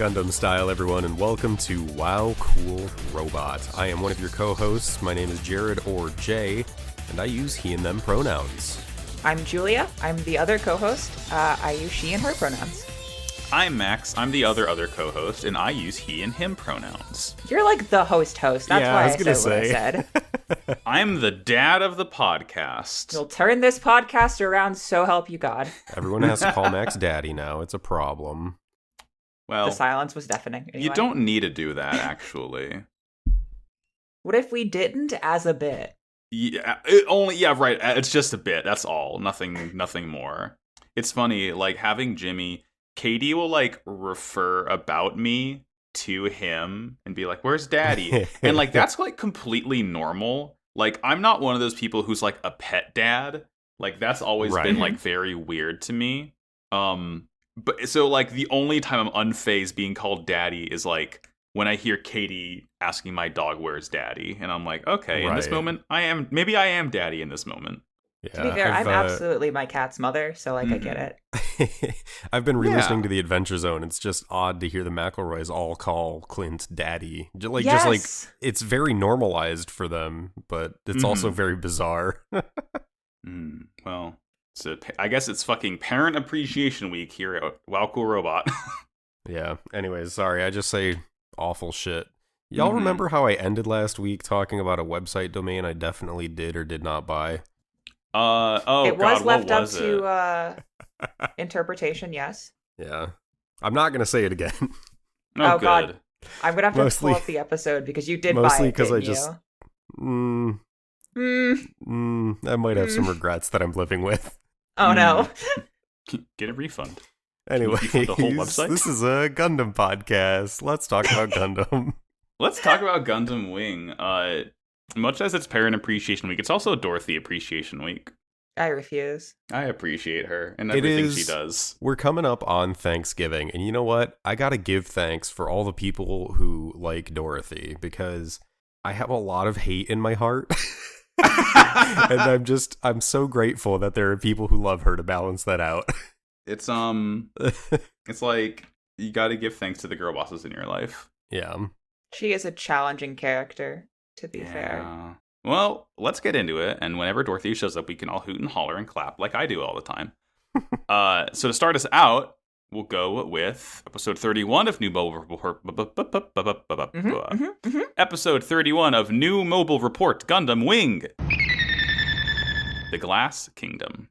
Gundam style, everyone, and welcome to Wow Cool Robot. I am one of your co-hosts. My name is Jared, or Jay, and I use he and them pronouns. I'm Julia. I'm the other co-host. I use she and her pronouns. I'm Max. I'm the other co-host, and I use he and him pronouns. You're like the host. That's why I said what I said. I'm the dad of the podcast. You'll turn this podcast around, so help you God. Everyone has to call Max daddy now. It's a problem. Well, the silence was deafening. Anyway. You don't need to do that, actually. What if we didn't as a bit? Yeah, right. It's just a bit. That's all. Nothing more. It's funny, like, having Jimmy, Katie will, like, refer about me to him and be like, where's daddy? And, like, that's, like, completely normal. Like, I'm not one of those people who's, like, a pet dad. Like, that's always been, like, very weird to me. But so, like, the only time I'm unfazed being called daddy is, like, when I hear Katie asking my dog, where's daddy? And I'm like, okay, in this moment, maybe I am daddy in this moment. Yeah, to be fair, I'm absolutely my cat's mother, so, like, I get it. I've been re-listening to the Adventure Zone. It's just odd to hear the McElroys all call Clint daddy. Just like, it's very normalized for them, but it's also very bizarre. Well... So I guess it's fucking Parent Appreciation Week here at Wow Cool Robot. Yeah. Anyways, sorry. I just say awful shit. Y'all remember how I ended last week talking about a website domain I definitely did or did not buy? It was left up to interpretation, yes. Yeah. I'm not going to say it again. Oh, good. God. I'm going to have to pull up the episode because you did buy it, mostly because I you? just... I might have some regrets that I'm living with. Oh no. Get a refund. Anyway, the whole website? This is a Gundam podcast. Let's talk about Gundam. Let's talk about Gundam Wing. Much as it's Parent Appreciation Week, it's also Dorothy Appreciation Week. I refuse. I appreciate her and everything she does. We're coming up on Thanksgiving, and you know what? I gotta give thanks for all the people who like Dorothy, because I have a lot of hate in my heart. And I'm so grateful that there are people who love her to balance that out. It's it's like you got to give thanks to the girl bosses in your life. Yeah. She is a challenging character, to be fair. Well, let's get into it, and whenever Dorothy shows up, we can all hoot and holler and clap like I do all the time. So to start us out, we'll go with episode 31 of New Mobile Report. Episode 31 of New Mobile Report Gundam Wing. The Glass Kingdom.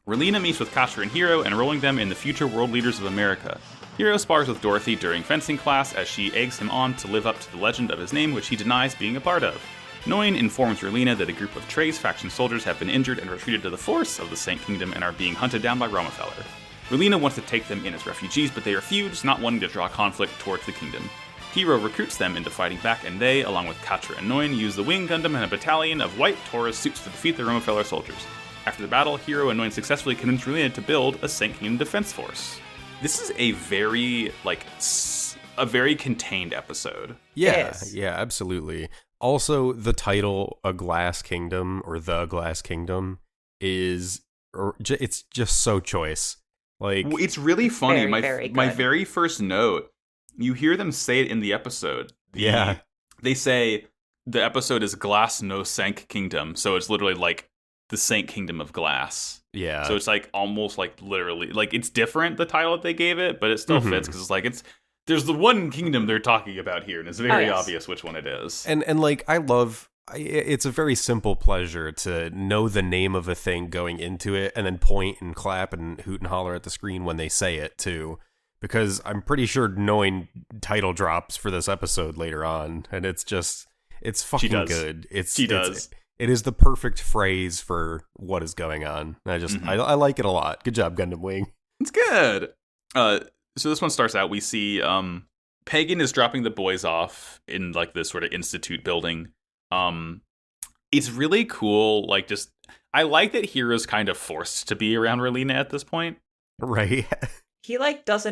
Relena meets with Katra and Hiro, enrolling them in the future world leaders of America. Hiro spars with Dorothy during fencing class as she eggs him on to live up to the legend of his name, which he denies being a part of. Noin informs Relena that a group of Trey's faction soldiers have been injured and retreated to the force of the Saint Kingdom and are being hunted down by Romefeller. Relena wants to take them in as refugees, but they refuse, not wanting to draw conflict towards the kingdom. Hiro recruits them into fighting back, and they, along with Katra and Noin, use the Wing Gundam and a battalion of white Taurus suits to defeat the Romefeller soldiers. After the battle, Hiro and Noin successfully convince Relena to build a Saint Kingdom defense force. This is a very, a very contained episode. Yeah, absolutely. Also, the title, A Glass Kingdom, or The Glass Kingdom, it's just so choice. Like, it's really funny. Very my very first note, you hear them say it in the episode. They say the episode is Glass No Sank Kingdom, so it's literally like the Saint Kingdom of Glass. Yeah. So it's like almost like literally, like, it's different, the title that they gave it, but it still fits because it's like there's the one kingdom they're talking about here, and it's very obvious which one it is. And like, it's a very simple pleasure to know the name of a thing going into it, and then point and clap and hoot and holler at the screen when they say it too. Because I'm pretty sure knowing title drops for this episode later on, and it's fucking good. It is the perfect phrase for what is going on. I like it a lot. Good job, Gundam Wing. It's good. So this one starts out, we see Pagan is dropping the boys off in like this sort of institute building. It's really cool. Like, just, I like that Hero's kind of forced to be around Relena at this point. Right. He like does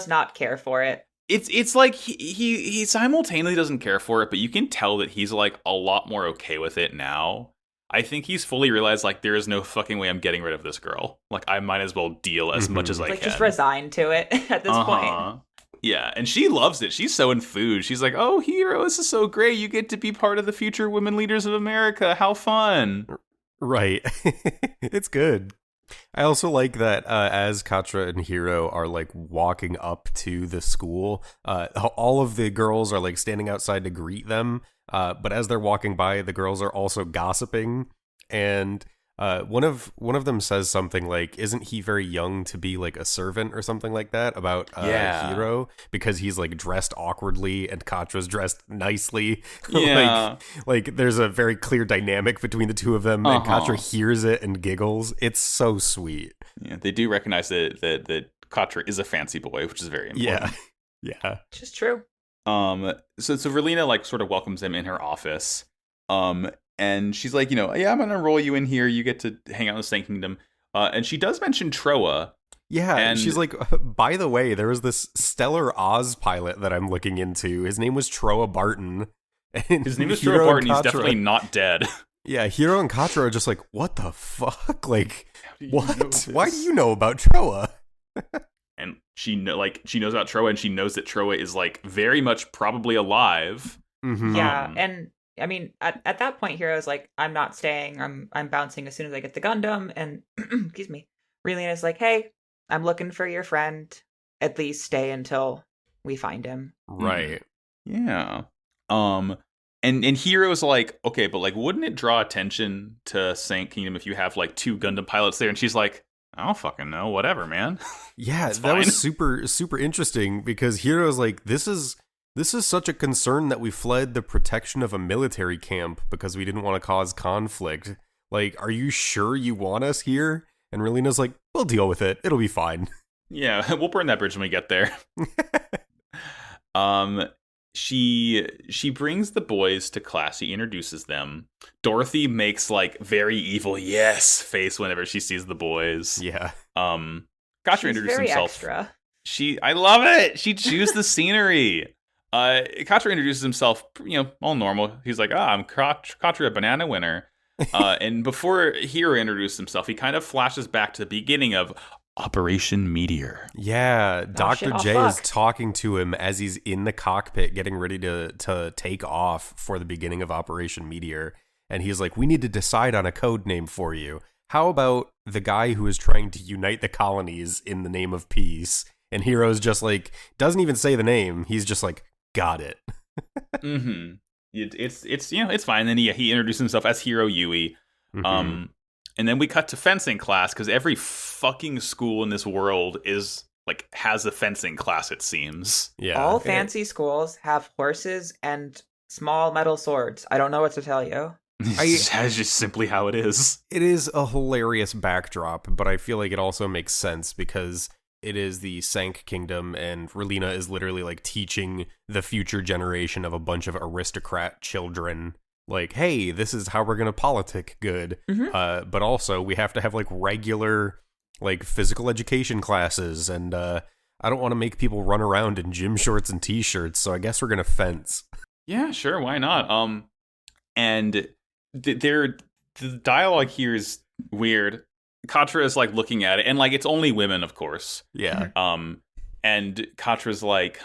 not care for it. It's like he simultaneously doesn't care for it, but you can tell that he's like a lot more okay with it now. I think he's fully realized, like, there is no fucking way I'm getting rid of this girl. Like, I might as well deal as much as I can. Just resigned to it at this point. Yeah, and she loves it. She's so enthused. She's like, "Oh, Hiro, this is so great. You get to be part of the future women leaders of America. How fun!" Right. It's good. I also like that as Katra and Hiro are like walking up to the school, all of the girls are like standing outside to greet them. But as they're walking by, the girls are also gossiping, and one of them says something like, "Isn't he very young to be like a servant?" or something like that about Hiro, because he's like dressed awkwardly and Katra's dressed nicely. Yeah, like there's a very clear dynamic between the two of them, and Katra hears it and giggles. It's so sweet. Yeah, they do recognize that Katra is a fancy boy, which is very important. Yeah, which is true. So Relena like sort of welcomes him in her office. And she's like, yeah, I'm gonna roll you in here. You get to hang out in the Sand Kingdom. And she does mention Troa. Yeah, and she's like, by the way, there was this Stellar Oz pilot that I'm looking into. His name was Troa Barton. And his name is Troa Barton. He's definitely not dead. Yeah, Hiro and Katra are just like, what the fuck? Like, what? Why do you know about Troa? And she knows about Troa, and she knows that Troa is like very much probably alive. Mm-hmm. Yeah, and I mean, at that point, Hiro's like, I'm not staying. I'm bouncing as soon as I get the Gundam. And excuse me, Relena's like, hey, I'm looking for your friend. At least stay until we find him. Right. Yeah. And Hiro's like, okay, but like, wouldn't it draw attention to Sand Kingdom if you have like 2 Gundam pilots there? And she's like, I don't fucking know. Whatever, man. Yeah, that was super, super interesting because Hiro's like, this is such a concern that we fled the protection of a military camp because we didn't want to cause conflict. Like, are you sure you want us here? And Relena's like, we'll deal with it. It'll be fine. Yeah, we'll burn that bridge when we get there. She brings the boys to class. She introduces them. Dorothy makes like very evil yes face whenever she sees the boys. Yeah. Katra introduced himself. Extra. I love it. She chews the scenery. Katra introduces himself, all normal. He's like, I'm Katra, a banana winner. And before Hiro introduced himself, he kind of flashes back to the beginning of Operation Meteor. Yeah, Dr. J is talking to him as he's in the cockpit getting ready to take off for the beginning of Operation Meteor. And he's like, we need to decide on a code name for you. How about the guy who is trying to unite the colonies in the name of peace? And Hiro's just like, doesn't even say the name. He's just like, got it. Mm-hmm. It's fine. Then he introduced himself as Hiro Yui. Mm-hmm. And then we cut to fencing class because every fucking school in this world has a fencing class, it seems. Yeah. All fancy schools have horses and small metal swords. I don't know what to tell you. That's just simply how it is. It is a hilarious backdrop, but I feel like it also makes sense because it is the Sand Kingdom, and Relena is literally like teaching the future generation of a bunch of aristocrat children, like, hey, this is how we're gonna politic good. Mm-hmm. But also we have to have like regular like physical education classes, and I don't want to make people run around in gym shorts and t-shirts, so I guess we're gonna fence. Yeah, sure, why not? And the dialogue here is weird. Katra is like looking at it, and like it's only women, of course. Yeah. And Katra's like,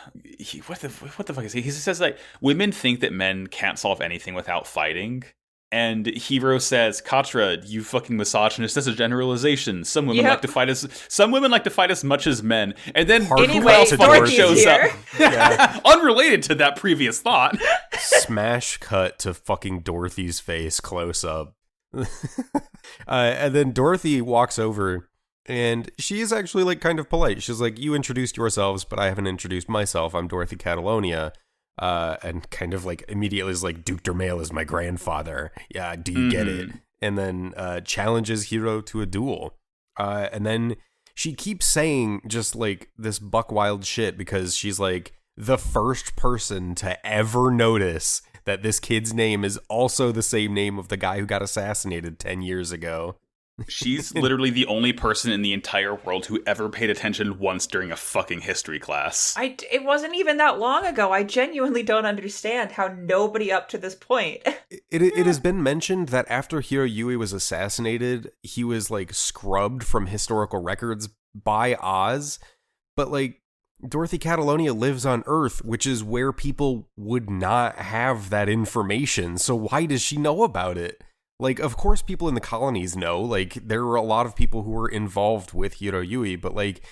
what the fuck is he? He says like women think that men can't solve anything without fighting. And Hiro says, Katra, you fucking misogynist. That's a generalization. Some women like to fight as much as men. And then anyway, else fucking shows here. up. Yeah. Unrelated to that previous thought. Smash cut to fucking Dorothy's face close up. And then Dorothy walks over, and she is actually like kind of polite. She's like, you introduced yourselves, but I haven't introduced myself. I'm Dorothy Catalonia. And kind of like immediately is like, Duke Dermail is my grandfather. Yeah, do you get it? And then challenges Hiro to a duel. And then she keeps saying just like this buck wild shit because she's like the first person to ever notice that this kid's name is also the same name of the guy who got assassinated 10 years ago. She's literally the only person in the entire world who ever paid attention once during a fucking history class. It wasn't even that long ago. I genuinely don't understand how nobody up to this point. It has been mentioned that after Hiro Yui was assassinated, he was like scrubbed from historical records by Oz. But like, Dorothy Catalonia lives on Earth, which is where people would not have that information. So why does she know about it? Like, of course people in the colonies know. Like, there are a lot of people who were involved with Hiro Yui, but, like,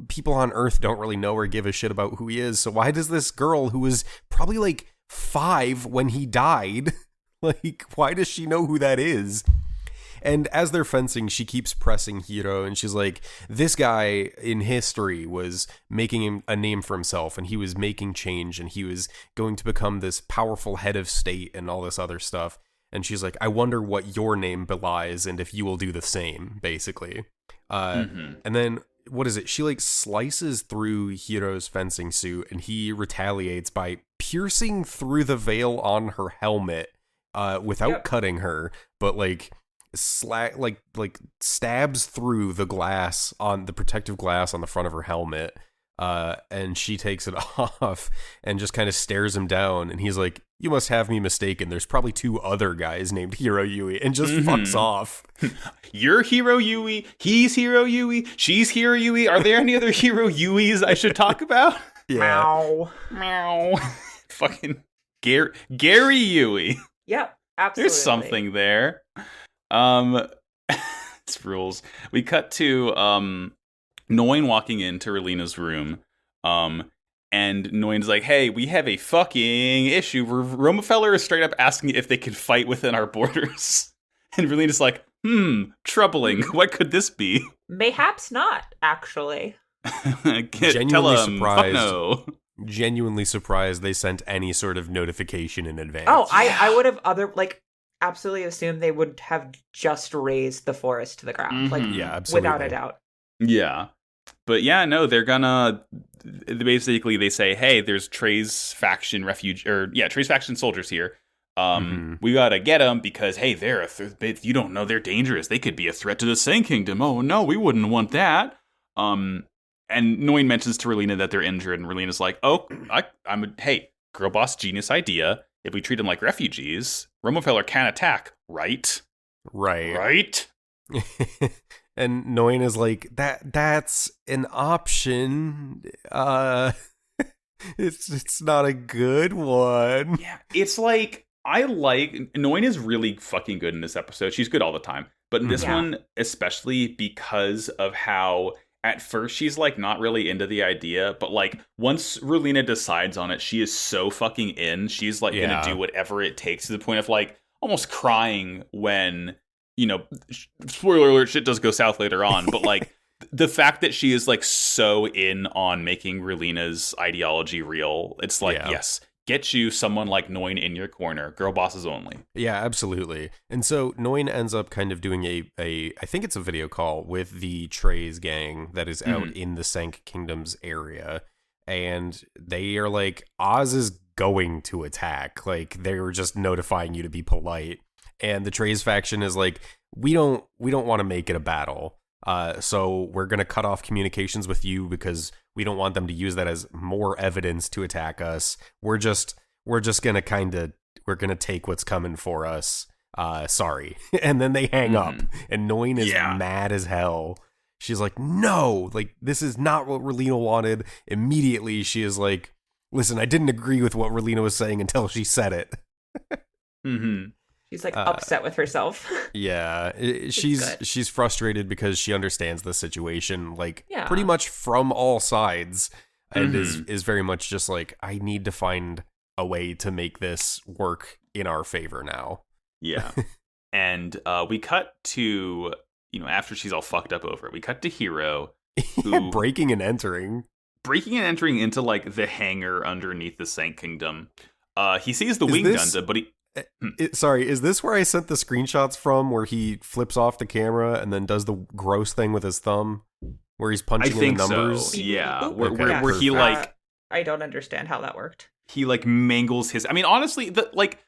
people on Earth don't really know or give a shit about who he is. So why does this girl who was probably, like, 5 when he died, like, why does she know who that is? And as they're fencing, she keeps pressing Hiro, and she's like, this guy in history was making him a name for himself, and he was making change, and he was going to become this powerful head of state and all this other stuff. And she's like, I wonder what your name belies, and if you will do the same, basically. And then, what is it? She, like, slices through Hiro's fencing suit, and he retaliates by piercing through the veil on her helmet without cutting her, but, like, stabs through the glass on the protective glass on the front of her helmet, and she takes it off and just kind of stares him down, and he's like, you must have me mistaken, there's probably 2 other guys named Hiro Yui, and just fucks off. You're Hiro Yui, he's Hiro Yui, she's Hiro Yui, are there any other Hiro Yuis I should talk about? Meow. Meow. Fucking Gary Yui. Yep, absolutely. There's something there. This rules. We cut to Noin walking into Relena's room, and Noin's like, hey, we have a fucking issue. Romefeller is straight up asking if they could fight within our borders. And Relena's like, troubling. What could this be? Mayhaps not, actually. Genuinely surprised. Fuck no. Genuinely surprised they sent any sort of notification in advance. Oh, I would have absolutely assumed they would have just razed the forest to the ground. Like, yeah, absolutely. without a doubt. Yeah. But yeah, no, they're gonna, basically they say, hey, there's Trey's faction Trey's faction soldiers here. We gotta get them because, hey, they're you don't know, they're dangerous. They could be a threat to the Sand Kingdom. Oh no, we wouldn't want that. And Noin mentions to Relena that they're injured, and Relena's like, oh, hey, girl boss genius idea. If we treat them like refugees, Romefeller can't attack, right? Right. And Noin is like, that's an option. It's not a good one. Yeah, it's like, Noin is really fucking good in this episode. She's good all the time. But in this one, especially because of how at first she's like not really into the idea, but like once Relena decides on it, she is so fucking in. She's like gonna do whatever it takes, to the point of like almost crying when, you know, spoiler alert, shit does go south later on, but like the fact that she is like so in on making Relena's ideology real, it's like, yes, get you someone like Noin in your corner. Girl bosses only. Yeah, absolutely. And so Noin ends up kind of doing I think it's a video call with the Trey's gang that is out in the Sank Kingdom's area. And they are like, Oz is going to attack. Like, they're just notifying you to be polite. And the Trey's faction is like, we don't want to make it a battle. So we're going to cut off communications with you because we don't want them to use that as more evidence to attack us. We're just going to we're going to take what's coming for us. Sorry. And then they hang up, and Noin is mad as hell. She's like, no, like, this is not what Relena wanted. Immediately she is like, listen, I didn't agree with what Relena was saying until she said it. She's like upset with herself. Yeah, she's frustrated because she understands the situation, like, pretty much from all sides, and is very much just like, I need to find a way to make this work in our favor now. Yeah. And we cut to, you know, after she's all fucked up over it, we cut to Hiro, who breaking and entering into like the hangar underneath the Sank Kingdom. He sees the wing Gundam, but he. Sorry, is this where I sent the screenshots from, where he flips off the camera and then does the gross thing with his thumb, where he's punching in the numbers? So. Yeah, where he like. I don't understand how that worked. He like mangles his. I mean, honestly, the like.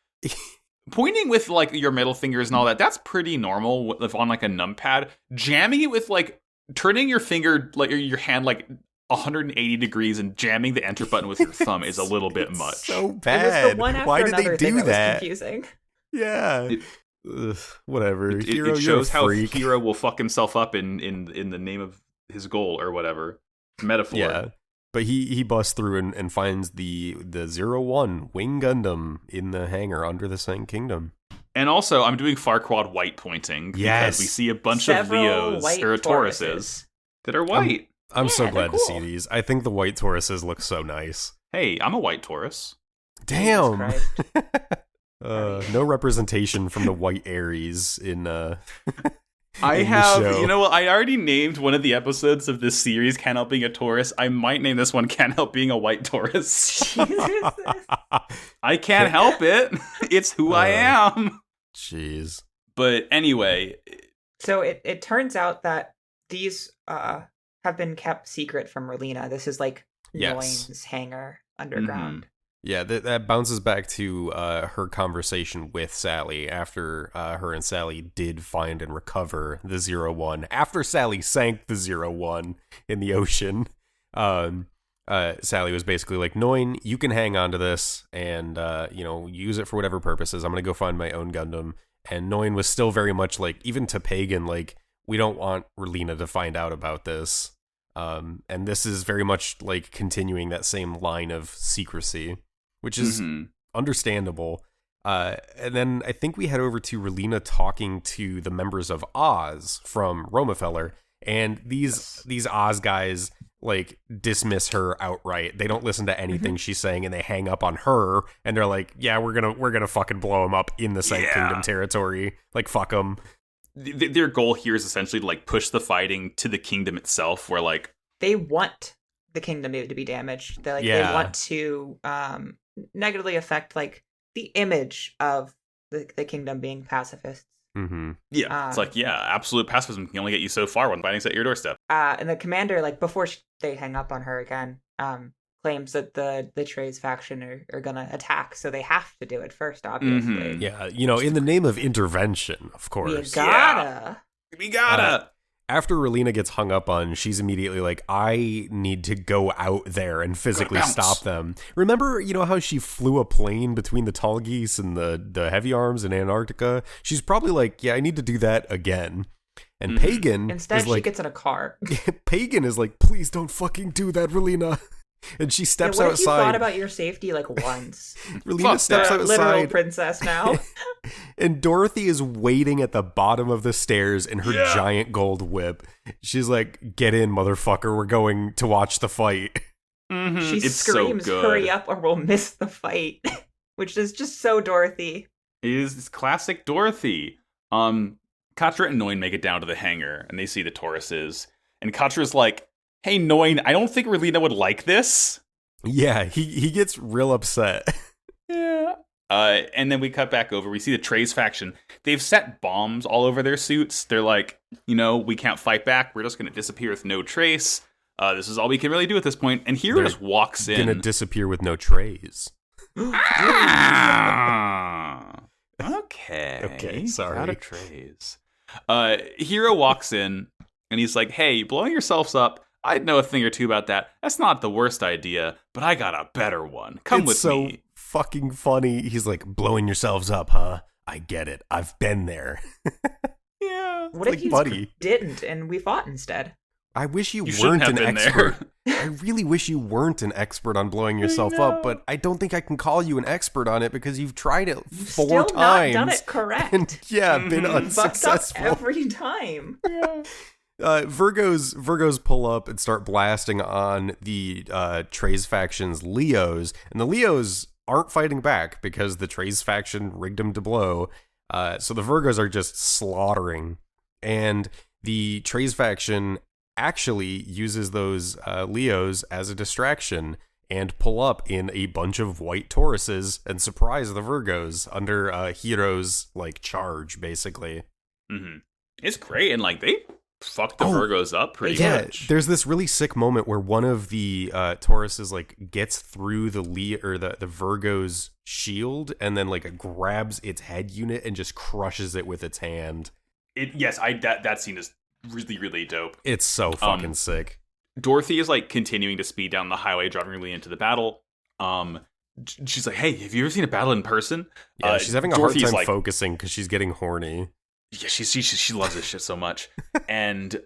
Pointing with like your middle fingers and all that's pretty normal if on like a numpad. Jamming it with like turning your finger, like your hand like 180 degrees and jamming the enter button with your thumb is a little bit much. So bad. It was the one after Why did another they do thing that? Was confusing. Yeah. Whatever. It shows how Hiro will fuck himself up in the name of his goal or whatever. Metaphor. Yeah. But he busts through and finds the 01 Wing Gundam in the hangar under the Sand Kingdom. And also, I'm doing Farquaad white pointing Yes. because we see a bunch Several of Leos white or Tauruses. Tauruses that are white. I'm so Yeah, they're glad to see cool. these. I think the white Tauruses look so nice. Hey, I'm a white Taurus. Damn. Jesus No representation from the white Aries in I in the have, show. you know what? I already named one of the episodes of this series "Can't Help Being a Taurus." I might name this one "Can't Help Being a White Taurus." Jesus. I can't help it. It's who I am. Jeez. But anyway, So it turns out that these have been kept secret from Relena. This is like Yes. Noin's hangar underground. Yeah, that bounces back to her conversation with Sally after her and Sally did find and recover the 01. After Sally sank the 01 in the ocean, Sally was basically like, Noin, you can hang on to this and, use it for whatever purposes. I'm going to go find my own Gundam. And Noin was still very much like, even to Pagan, like, we don't want Relena to find out about this. And this is very much like continuing that same line of secrecy, which is understandable. And then I think we head over to Relena talking to the members of Oz from Romefeller, and these Oz guys like dismiss her outright. They don't listen to anything she's saying, and they hang up on her. And they're like, "Yeah, we're gonna fucking blow him up in the Sand Kingdom territory. Like, fuck them." their goal here is essentially to like push the fighting to the kingdom itself, where like They want the kingdom to be damaged. They Yeah. they want to negatively affect like the image of the kingdom being pacifists. Mm-hmm. it's like absolute pacifism can only get you so far when fighting's at your doorstep. And the commander, like before they hang up on her again, claims that the Trey's faction are gonna attack, so they have to do it first, obviously. Yeah, in the name of intervention, of We course. gotta. We gotta. After Relena gets hung up on, she's immediately like, I need to go out there and physically Gotta bounce. stop them. Remember, how she flew a plane between the tall geese and the heavy arms in Antarctica? She's probably like, yeah, I need to do that again. And Pagan Instead, is she like, gets in a car. Pagan is like, please don't fucking do that, Relena. And she steps What if you thought outside. about your safety like once? Relena Fuck steps that. Literal outside. princess now. And Dorothy is waiting at the bottom of the stairs in her giant gold whip. She's like, get in, motherfucker. We're going to watch the fight. She It's screams, so good. "Hurry up or we'll miss the fight," which is just so Dorothy. It is classic Dorothy. Katra and Noin make it down to the hangar, and they see the Tauruses. And Katra's like, hey, Noin, I don't think Relena would like this. Yeah, he gets real upset. Yeah. And then we cut back over. We see the Trey's faction. They've set bombs all over their suits. They're like, we can't fight back. We're just going to disappear with no trace. This is all we can really do at this point. And Hero just walks in. Gonna disappear with no trays. Ah. Okay. Okay, sorry. Out of trays. Hero walks in, and he's like, hey, blowing yourselves up. I'd know a thing or two about that. That's not the worst idea, but I got a better one. Come with so me. Fucking funny. He's like, blowing yourselves up, huh? I get it. I've been there. Yeah. What like, if you buddy. didn't and we fought instead? I wish you shouldn't weren't have an been expert. there. I really wish you weren't an expert on blowing yourself up, but I don't think I can call you an expert on it because you've tried it You've four still times. not done it correct. And been Fucked up unsuccessful. every time. Virgos pull up and start blasting on the Trey's faction's Leos, and the Leos aren't fighting back because the Trey's faction rigged them to blow. So the Virgos are just slaughtering, and the Trey's faction actually uses those Leos as a distraction and pull up in a bunch of white Tauruses and surprise the Virgos under Hero's charge, basically. Mm-hmm. It's great, and they fuck the Virgos up pretty much. There's this really sick moment where one of the Tauruses gets through the Virgo's shield and then grabs its head unit and just crushes it with its hand. That scene is really, really dope. It's so fucking sick. Dorothy is continuing to speed down the highway, driving really into the battle. She's like, "Hey, have you ever seen a battle in person?" Yeah, she's having a hard time focusing because she's getting horny. Yeah, she loves this shit so much. And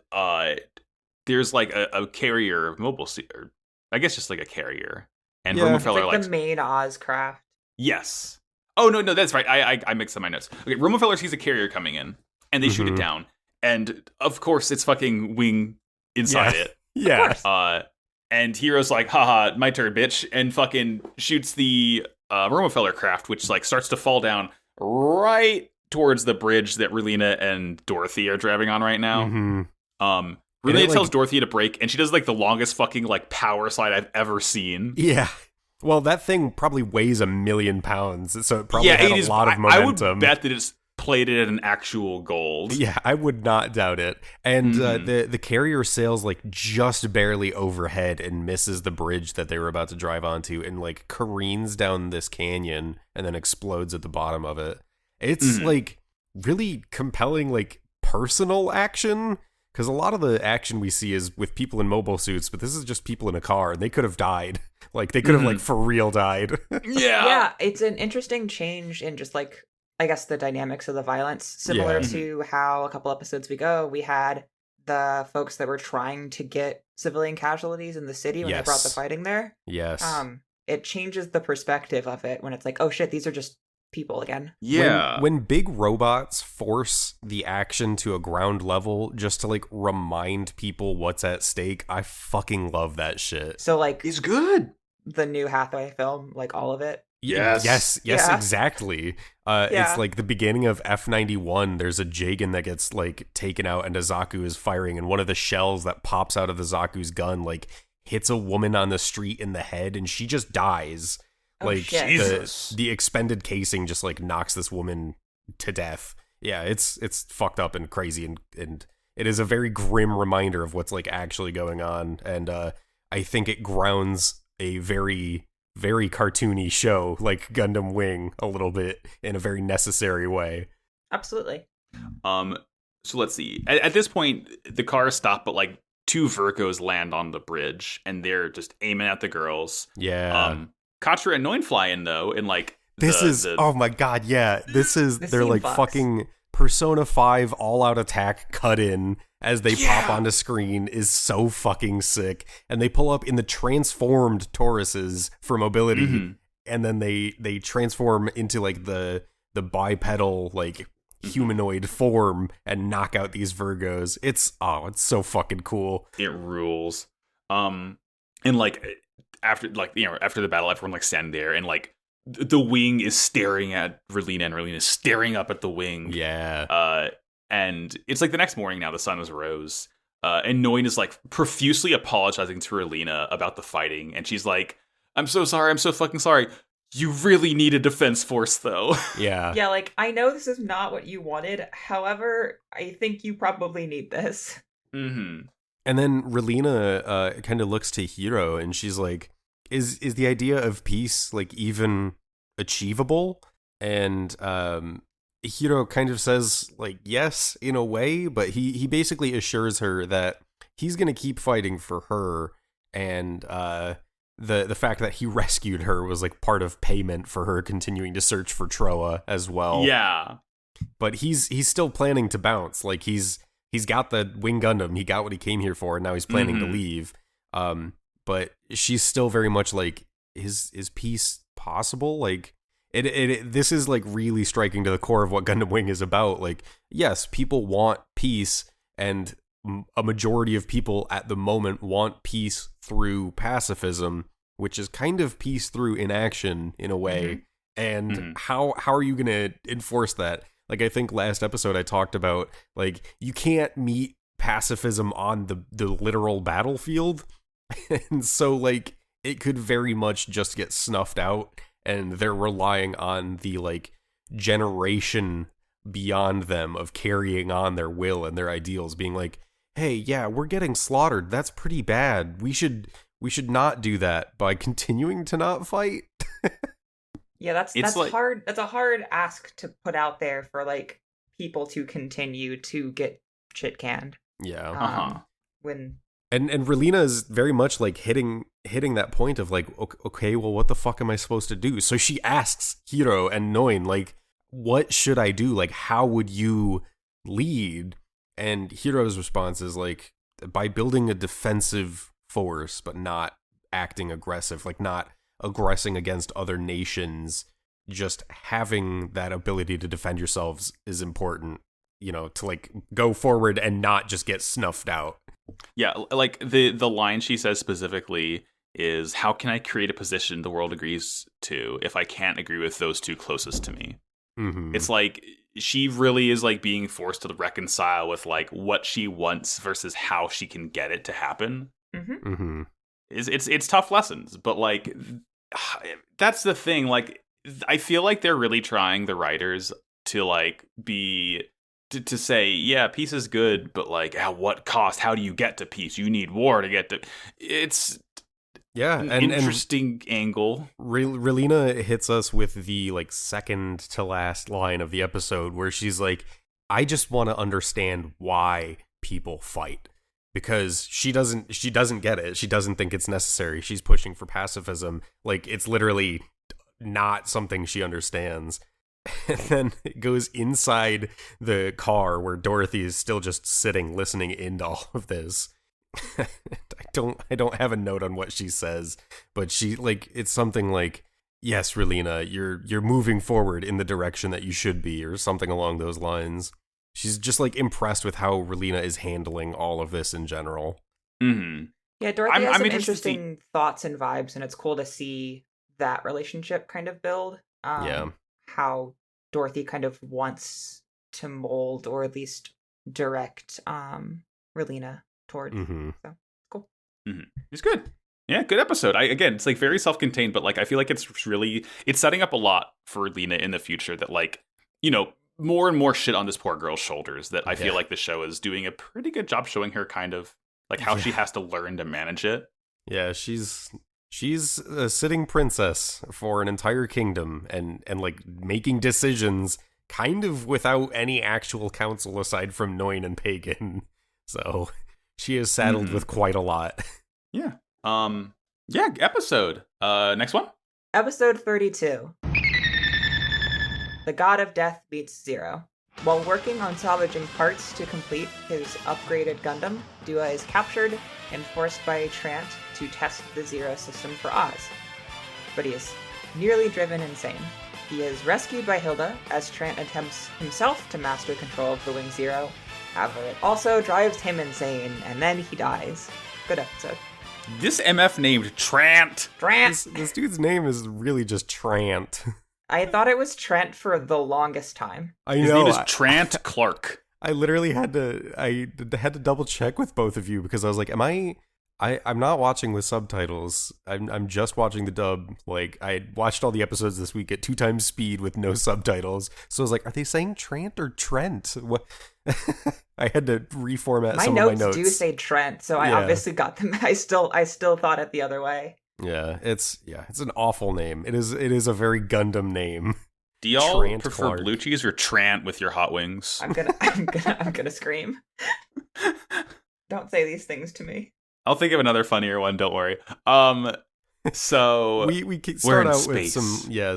there's a carrier mobile suit, or I guess just like a carrier. And Yeah. It's Romefeller like the main Oz craft. yes. Oh no, that's right. I mixed up my notes. Okay, Romefeller sees a carrier coming in, and they shoot it down, and of course it's fucking Wing inside it. Yeah. And Hero's like, haha, my turn, bitch, and fucking shoots the Romefeller craft, which like starts to fall down right towards the bridge that Relena and Dorothy are driving on right now. Mm-hmm. Relena tells Dorothy to brake, and she does like the longest fucking like power slide I've ever seen. Yeah. Well, that thing probably weighs 1,000,000 pounds, so it probably had a lot of momentum. I would bet that it's plated at an actual gold. Yeah, I would not doubt it. And the carrier sails like just barely overhead and misses the bridge that they were about to drive onto, and like careens down this canyon and then explodes at the bottom of it. It's like really compelling, like personal action. Because a lot of the action we see is with people in mobile suits, but this is just people in a car, and they could have died. Like, they could have, like, for real died. Yeah, it's an interesting change in just, like, I guess the dynamics of the violence. Similar to how a couple episodes ago, we had the folks that were trying to get civilian casualties in the city when they brought the fighting there. Yes. It changes the perspective of it when it's like, oh shit, these are just people again. Yeah. When big robots force the action to a ground level just to like remind people what's at stake, I fucking love that shit. So like it's good. The new Hathaway film, like all of it. Yes, exactly. It's like the beginning of F91. There's a Jagan that gets like taken out and a Zaku is firing, and one of the shells that pops out of the Zaku's gun like hits a woman on the street in the head and she just dies. Like the expended casing just like knocks this woman to death. Yeah, it's fucked up and crazy, and it is a very grim reminder of what's like actually going on. And I think it grounds a very, very cartoony show like Gundam Wing a little bit in a very necessary way. Absolutely. So let's see. At this point, the car stopped, but like two Virgos land on the bridge, and they're just aiming at the girls. Yeah. Katra and Noin fly in though, and like oh my god, yeah. They're like fucking Persona 5 all-out attack cut in as they pop onto screen is so fucking sick. And they pull up in the transformed Tauruses for mobility, and then they transform into like the bipedal like humanoid form and knock out these Virgos. It's so fucking cool. It rules. And like after the battle, everyone like standing there, and like the Wing is staring at Relena, and Relena is staring up at the Wing. Yeah. And it's like the next morning now. The sun has rose, and Noin is like profusely apologizing to Relena about the fighting, and she's like, "I'm so sorry. I'm so fucking sorry. You really need a defense force, though." Yeah. Yeah, like, I know this is not what you wanted. However, I think you probably need this. Mm-hmm. And then Relena kind of looks to Hiro, and she's like, is the idea of peace like even achievable? And Hiro kind of says like yes in a way, but he basically assures her that he's going to keep fighting for her, and the fact that he rescued her was like part of payment for her continuing to search for Troa as well. Yeah. But he's still planning to bounce. Like he's got the Wing Gundam, he got what he came here for, and now he's planning to leave. But she's still very much like, is peace possible? Like this is like really striking to the core of what Gundam Wing is about. Like, yes, people want peace, and a majority of people at the moment want peace through pacifism, which is kind of peace through inaction in a way. And how are you going to enforce that? Like, I think last episode I talked about, like, you can't meet pacifism on the literal battlefield. And so, like, it could very much just get snuffed out, and they're relying on the, like, generation beyond them of carrying on their will and their ideals, being like, hey, yeah, we're getting slaughtered. That's pretty bad. We should not do that by continuing to not fight. Yeah, that's like, hard. That's a hard ask to put out there for like people to continue to get shit canned. Yeah. When and Relena is very much like hitting that point of like, okay, well, what the fuck am I supposed to do? So she asks Hiro and Noin, like, what should I do? Like, how would you lead? And Hiro's response is like, by building a defensive force, but not acting aggressive, like not aggressing against other nations. Just having that ability to defend yourselves is important, to like go forward and not just get snuffed out. Yeah, like the line she says specifically is, how can I create a position the world agrees to if I can't agree with those two closest to me? Mm-hmm. It's like she really is like being forced to reconcile with like what she wants versus how she can get it to happen. Mm-hmm. Mm-hmm. It's tough lessons, but like that's the thing. Like I feel like they're really trying, the writers, to like be to say, yeah, peace is good, but like at what cost? How do you get to peace? You need war to get to. It's an interesting angle. Relena hits us with the like second to last line of the episode, where she's like, I just want to understand why people fight, because she doesn't get it. She doesn't think it's necessary. She's pushing for pacifism. Like, it's literally not something she understands. And then it goes inside the car where Dorothy is still just sitting listening into all of this. I don't have a note on what she says, but she, like, it's something like, yes, Relena, you're moving forward in the direction that you should be, or something along those lines. She's just like impressed with how Relena is handling all of this in general. Mm-hmm. Yeah, Dorothy has some interesting thoughts and vibes, and it's cool to see that relationship kind of build. How Dorothy kind of wants to mold, or at least direct, Relena towards. Mm-hmm. So cool. Mm-hmm. It's good. Yeah, good episode. Again, it's like very self-contained, but like I feel like it's setting up a lot for Relena in the future. That like, more and more shit on this poor girl's shoulders. That I feel like the show is doing a pretty good job showing her kind of like how she has to learn to manage it. Yeah, she's a sitting princess for an entire kingdom, and like making decisions kind of without any actual counsel aside from Noin and Pagan. So she is saddled with quite a lot. Yeah. Episode. Next one. Episode 32. The God of Death meets Zero. While working on salvaging parts to complete his upgraded Gundam, Dua is captured and forced by Trant to test the Zero system for Oz. But he is nearly driven insane. He is rescued by Hilda as Trant attempts himself to master control of the Wing Zero. However, it also drives him insane, and then he dies. Good episode. This MF named Trant. This dude's name is really just Trant. I thought it was Trent for the longest time. His name is Trant Clark. I literally had to double check with both of you, because I was like, I'm not watching with subtitles. I'm just watching the dub. Like, I watched all the episodes this week at 2 times speed with no subtitles. So I was like, are they saying Trant or Trent? What? I had to reformat some of my notes. My notes do say Trent, so I obviously got them. I still thought it the other way. Yeah, it's an awful name. It is a very Gundam name. Do y'all Trant prefer Clark. blue cheese or Trant with your hot wings? I'm gonna scream. Don't say these things to me. I'll think of another funnier one. Don't worry. So we start out with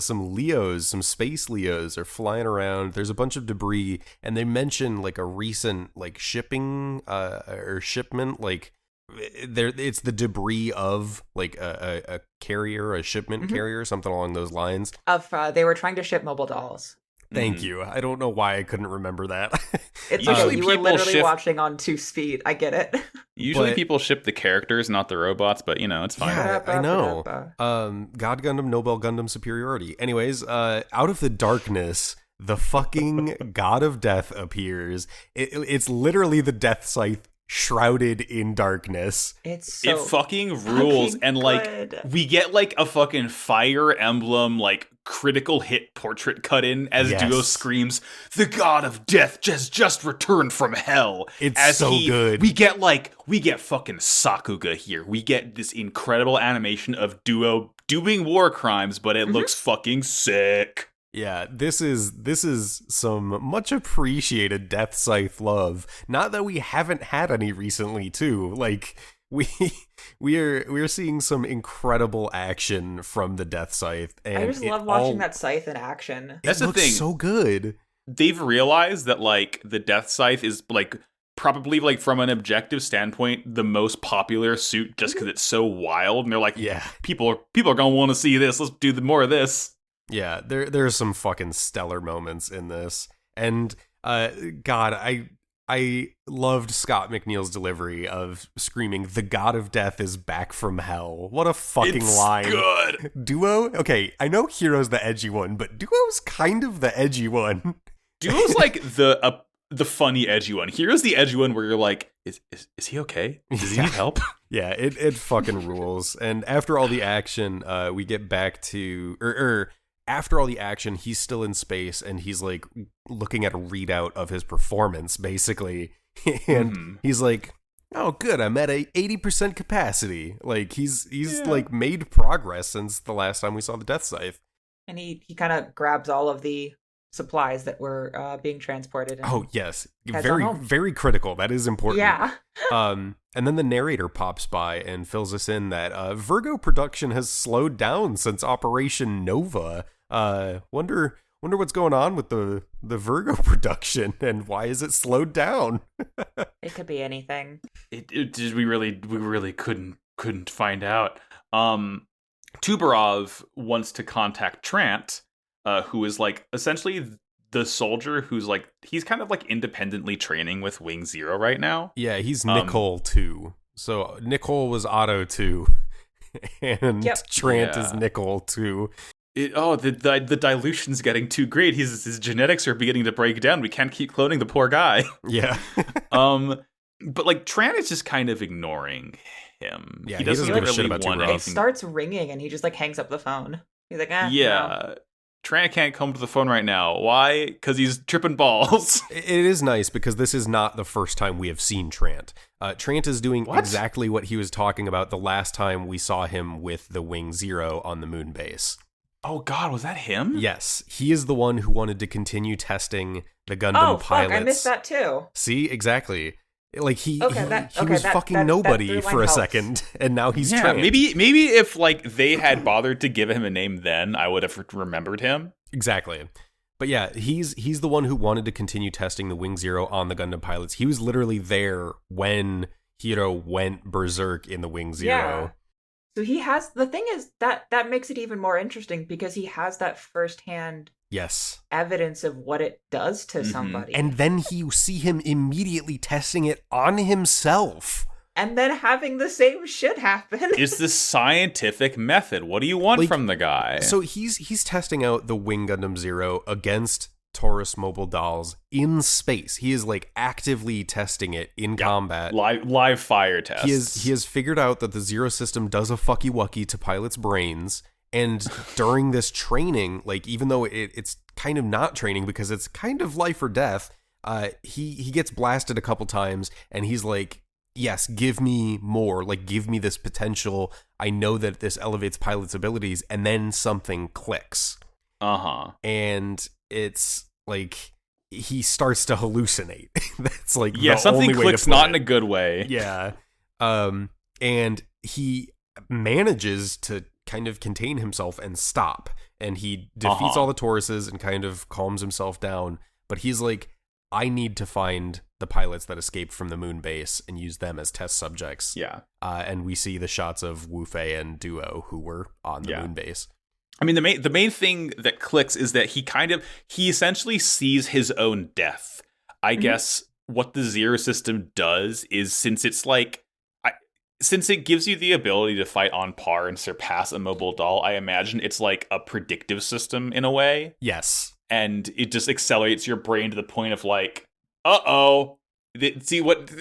some Leos, some space Leos are flying around. There's a bunch of debris, and they mention like a recent like shipping or shipment, like it's the debris of like a carrier, a shipment carrier, something along those lines. They were trying to ship mobile dolls. Thank you. I don't know why I couldn't remember that. It's okay. You were literally watching on 2 speed. I get it. Usually people ship the characters, not the robots, but it's fine. Yeah, I know. God Gundam, Nobel Gundam superiority. Anyways, out of the darkness, the fucking God of Death appears. It's literally the Death Scythe shrouded in darkness. It fucking rules. And like we get like a fucking Fire Emblem like critical hit portrait cut in as Duo screams, "The God of Death just returned from hell." It's good. We get fucking Sakuga here. We get this incredible animation of Duo doing war crimes, but it looks fucking sick. Yeah, this is some much appreciated Death Scythe love. Not that we haven't had any recently too. Like we're seeing some incredible action from the Death Scythe, and I just love watching that scythe in action. That's the thing. So good. They've realized that like the Death Scythe is like probably, like, from an objective standpoint, the most popular suit just because it's so wild. And they're like, Yeah. people are gonna want to see this. Let's do more of this. Yeah, there's some fucking stellar moments in this. And God, I loved Scott McNeil's delivery of screaming, "The God of Death is back from hell." What a fucking It's line. good. Duo? Okay, I know Hero's the edgy one, but Duo's kind of the edgy one. Duo's like the funny edgy one. Here's the edgy one where you're like, is he okay? Does he need help? Yeah, it fucking rules. And after all the action, we get back to after all the action, he's still in space and he's like looking at a readout of his performance, basically. And he's like, "Oh, good, I'm at a 80% capacity." Like he's like made progress since the last time we saw the Death Scythe. And he kind of grabs all of the supplies that were being transported. And Oh yes, heads on very home. very critical. That is important. Yeah. And then the narrator pops by and fills us in that Virgo production has slowed down since Operation Nova. Wonder what's going on with the Virgo production and why is it slowed down? It could be anything. We really couldn't find out. Tubarov wants to contact Trant, who is like essentially the soldier who's like he's kind of like independently training with Wing Zero right now. Yeah, he's Nicole 2. So Nicole was Otto 2, and Trant is Nicole 2. The dilution's getting too great. His genetics are beginning to break down. We can't keep cloning the poor guy. Yeah. But like Trant is just kind of ignoring him. Yeah, he doesn't give a really shit about want Tubarov. It anything. starts ringing and he just like hangs up the phone. He's like, no. Yeah. Trant can't come to the phone right now. Why? Because he's tripping balls. It is nice because this is not the first time we have seen Trant. Trant is doing exactly what he was talking about the last time we saw him with the Wing Zero on the moon base. Oh God, was that him? Yes, he is the one who wanted to continue testing the Gundam pilots. Fuck, I missed that too. See, exactly. Like he that was fucking nobody that for a helps. second, and now he's Yeah, Trant. maybe if like they had bothered to give him a name then, I would have remembered him. Exactly. But yeah, he's the one who wanted to continue testing the Wing Zero on the Gundam pilots. He was literally there when Hiro went berserk in the Wing Zero. Yeah. So he has, the thing is that makes it even more interesting because he has that firsthand Yes. evidence of what it does to somebody. And then you see him immediately testing it on himself. And then having the same shit happen. Is the scientific method. What do you want from the guy? So he's testing out the Wing Gundam Zero against Taurus mobile dolls in space. He is like actively testing it in combat. Live fire tests. He has figured out that the Zero system does a fucky wucky to pilots' brains. And during this training, like even though it's kind of not training because it's kind of life or death, he gets blasted a couple times and he's like, yes, give me more, like give me this potential. I know that this elevates pilots' abilities, and then something clicks. And it's like he starts to hallucinate. That's like something only way clicks to put not it. in a good way. Yeah. And he manages to kind of contain himself and stop. And he defeats all the Tauruses and kind of calms himself down. But he's like, I need to find the pilots that escaped from the moon base and use them as test subjects. Yeah. And we see the shots of Wu Fei and Duo who were on the moon base. I mean, the main thing that clicks is that he essentially sees his own death. I guess what the Zero system does is since it gives you the ability to fight on par and surpass a mobile doll, I imagine it's like a predictive system in a way. Yes. And it just accelerates your brain to the point of like, uh-oh. See what...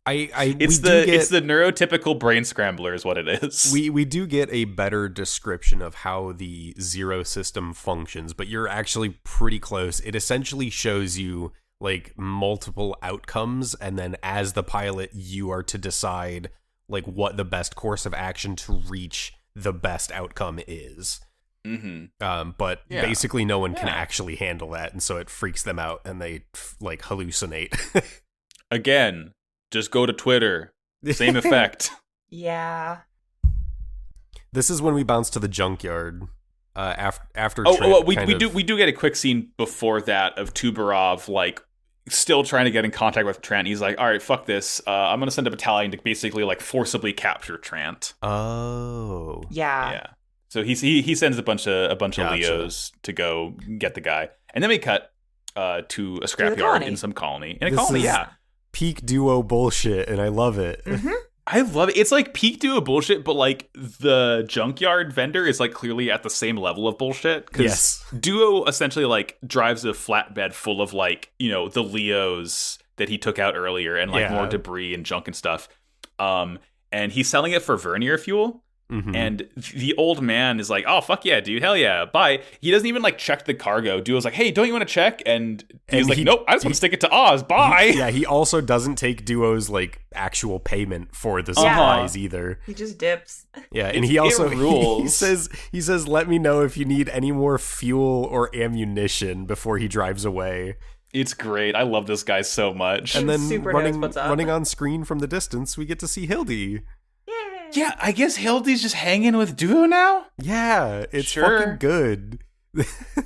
It's the neurotypical brain scrambler is what it is. We do get a better description of how the Zero system functions, but you're actually pretty close. It essentially shows you like multiple outcomes, and then as the pilot, you are to decide like what the best course of action to reach the best outcome is. But basically no one can actually handle that, and so it freaks them out and they like hallucinate. Again, just go to Twitter. Same effect. Yeah. This is when we bounce to the junkyard. After we do get a quick scene before that of Tubarov like still trying to get in contact with Trant. He's like, all right, fuck this. I'm going to send a battalion to basically like forcibly capture Trant. Oh. Yeah. So he sends a bunch of Gotcha. Leos to go get the guy. And then we cut to a scrapyard in some colony. In a colony, yeah. Peak duo bullshit, and I love it. Mm-hmm. I love it. It's like peak duo bullshit, but like the junkyard vendor is like clearly at the same level of bullshit. Yes. Duo essentially like drives a flatbed full of like, you know, the Leos that he took out earlier and like more debris and junk and stuff. And he's selling it for vernier fuel. Mm-hmm. And the old man is like, oh, fuck yeah, dude. Hell yeah. Bye. He doesn't even like check the cargo. Duo's like, hey, don't you want to check? And he's like, nope, I just want to stick it to Oz. Bye. He also doesn't take Duo's like actual payment for the supplies either. He just dips. Yeah. And he also rules. he says, let me know if you need any more fuel or ammunition before he drives away. It's great. I love this guy so much. And then super running on screen from the distance, we get to see Hildy. Yeah, I guess Hildy's just hanging with Duo now? Yeah, it's fucking good.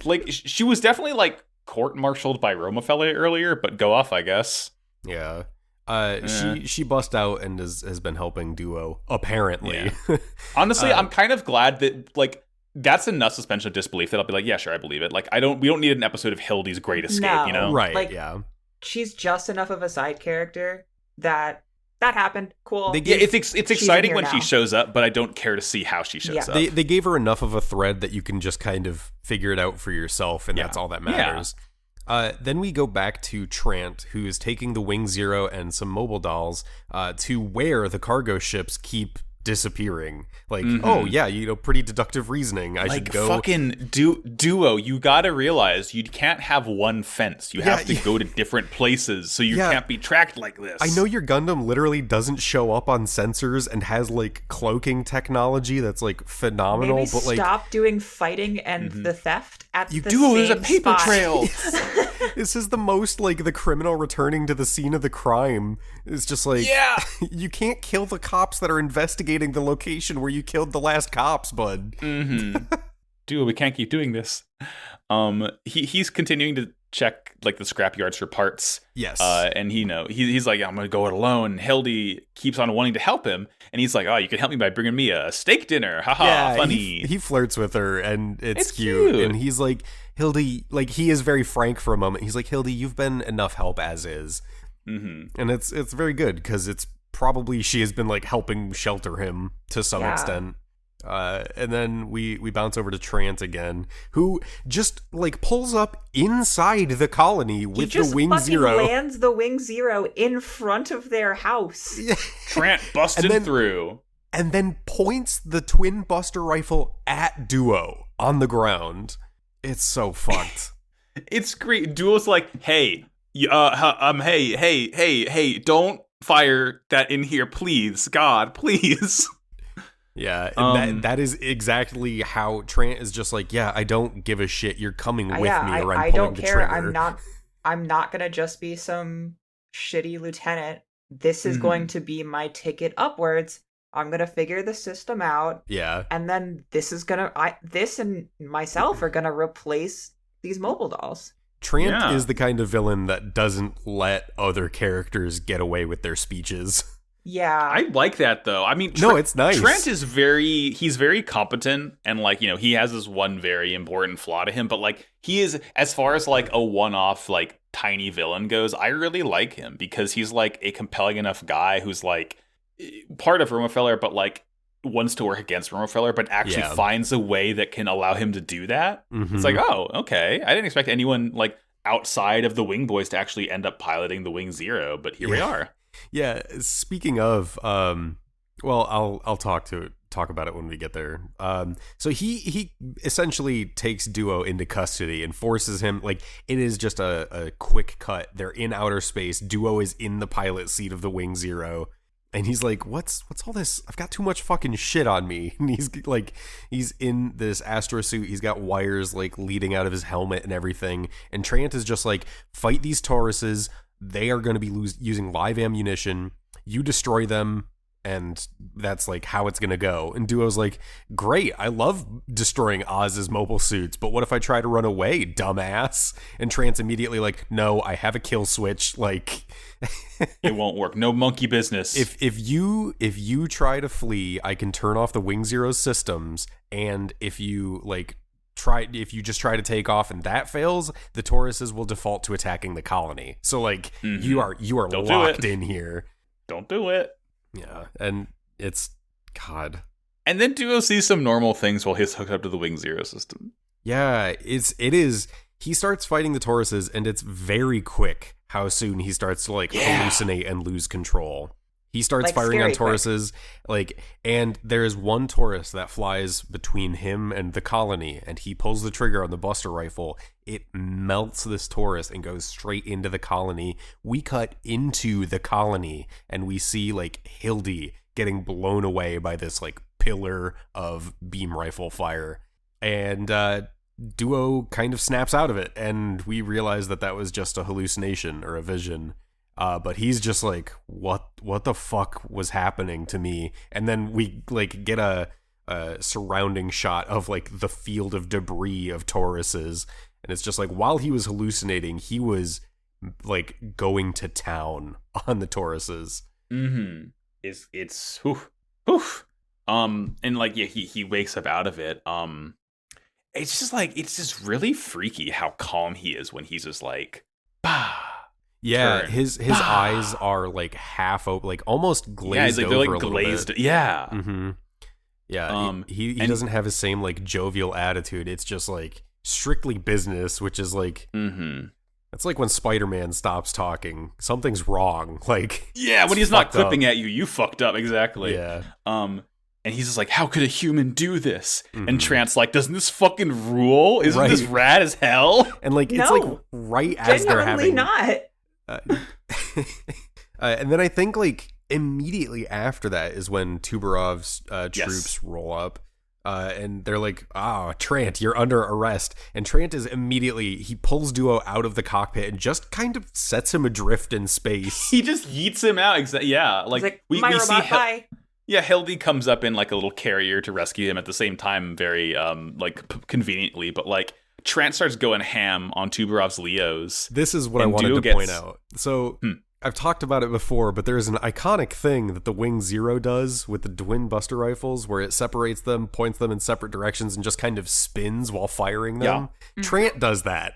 Like, she was definitely, like, court-martialed by Romefeller earlier, but go off, I guess. Yeah. She bust out and has been helping Duo, apparently. Yeah. Honestly, I'm kind of glad that, like, that's enough suspension of disbelief that I'll be like, yeah, sure, I believe it. Like, we don't need an episode of Hildy's Great Escape, you know? Right, like, yeah. She's just enough of a side character that happened. Cool. It's exciting when she shows up, but I don't care to see how she shows up. They gave her enough of a thread that you can just kind of figure it out for yourself, and that's all that matters. Then we go back to Trant, who is taking the Wing Zero and some mobile dolls to where the cargo ships keep disappearing. Like, oh yeah, pretty deductive reasoning. I should go. Fucking Duo, you gotta realize you can't have one fence. You have to go to different places, so you can't be tracked like this. I know your Gundam literally doesn't show up on sensors and has like cloaking technology that's like phenomenal. Maybe but like, stop doing fighting and the theft at the Duo, there's a same paper spot. trail. This is the most like the criminal returning to the scene of the crime. It's just like, you can't kill the cops that are investigating the location where you killed the last cops, bud. Duo, we can't keep doing this. He's continuing to check like the scrapyards for parts. Yes. And he's like, I'm gonna go it alone. Hildy keeps on wanting to help him, and he's like, oh, you can help me by bringing me a steak dinner. Haha, funny. He flirts with her, and it's cute. And he's like, Hildy, like he is very frank for a moment. He's like, Hildy, you've been enough help as is. And it's very good because it's probably she has been like helping shelter him to some extent. And then we bounce over to Trant again, who just like pulls up inside the colony with the Wing Zero. He lands the Wing Zero in front of their house. Trant busted through. And then points the twin buster rifle at Duo on the ground. It's so fucked. It's great. Duo's like, hey, hey, don't fire that in here, please. God, please. Yeah, and that is exactly how Trant is just like, yeah, I don't give a shit. You're coming with me, or I'm pulling the trigger. I'm not gonna just be some shitty lieutenant. This is going to be my ticket upwards. I'm gonna figure the system out. Yeah, and then this and myself are gonna replace these mobile dolls. Trant is the kind of villain that doesn't let other characters get away with their speeches. Yeah. I like that, though. I mean, no, it's nice. Trant is he's very competent, and, like, he has this one very important flaw to him, but, like, he is, as far as, like, a one-off, like, tiny villain goes, I really like him, because he's, like, a compelling enough guy who's, like, part of Romefeller, but, like, wants to work against Romefeller, but actually finds a way that can allow him to do that. It's like, oh, okay. I didn't expect anyone, like, outside of the Wing Boys to actually end up piloting the Wing Zero, but here we are. Yeah, speaking of, well, I'll talk about it when we get there. So he essentially takes Duo into custody and forces him, like, it is just a quick cut. They're in outer space. Duo is in the pilot seat of the Wing Zero. And he's like, what's all this? I've got too much fucking shit on me. And he's in this astro suit. He's got wires, like, leading out of his helmet and everything. And Trant is just like, fight these Tauruses. They are going to be using live ammunition. You destroy them, and that's like how it's gonna go. And Duo's like, great, I love destroying Oz's mobile suits, but what if I try to run away, dumbass? And Trant's immediately like, no, I have a kill switch, like it won't work. No monkey business. if you try to flee, I can turn off the Wing Zero's systems, and if you just try to take off and that fails, the Tauruses will default to attacking the colony. So like you are Don't locked in here. Don't do it. Yeah, and it's God. And then Duo sees some normal things while he's hooked up to the Wing Zero system. Yeah, it is. He starts fighting the Tauruses, and it's very quick how soon he starts to like hallucinate and lose control. He starts Like, firing on scary Tauruses, and there is one Taurus that flies between him and the colony, and he pulls the trigger on the Buster Rifle. It melts this Taurus and goes straight into the colony. We cut into the colony, and we see like Hildy getting blown away by this like pillar of beam rifle fire, and Duo kind of snaps out of it, and we realize that was just a hallucination or a vision. But he's just like, what the fuck was happening to me? And then we like get a surrounding shot of like the field of debris of Tauruses, and it's just like while he was hallucinating, he was like going to town on the Tauruses. Mm-hmm. It's oof. And like he wakes up out of it. It's just really freaky how calm he is when he's just like, bah. Yeah, Turn. his eyes are like half open, like almost glazed over they're a like little glazed. bit. Yeah. Mm-hmm. Yeah, he doesn't have his same like jovial attitude. It's just like strictly business, which is like, it's like when Spider-Man stops talking, something's wrong. Like, yeah, when he's not clipping at you, you fucked up. Exactly. Yeah. And he's just like, how could a human do this? And Trant's like, doesn't this fucking rule? Isn't this rad as hell? And like, it's No, like right as they're having not. And then I think like immediately after that is when Tuberov's troops roll up, and they're like, Trant, you're under arrest. And Trant is immediately, he pulls Duo out of the cockpit and just kind of sets him adrift in space. He just yeets him out. Yeah, like my robot, bye. Yeah, Hildy comes up in like a little carrier to rescue him at the same time, very conveniently, but like Trant starts going ham on Tuberov's Leos. This is what I wanted to point out. So I've talked about it before, but there's an iconic thing that the Wing Zero does with the twin Buster Rifles where it separates them, points them in separate directions, and just kind of spins while firing them. Yeah. Trant does that.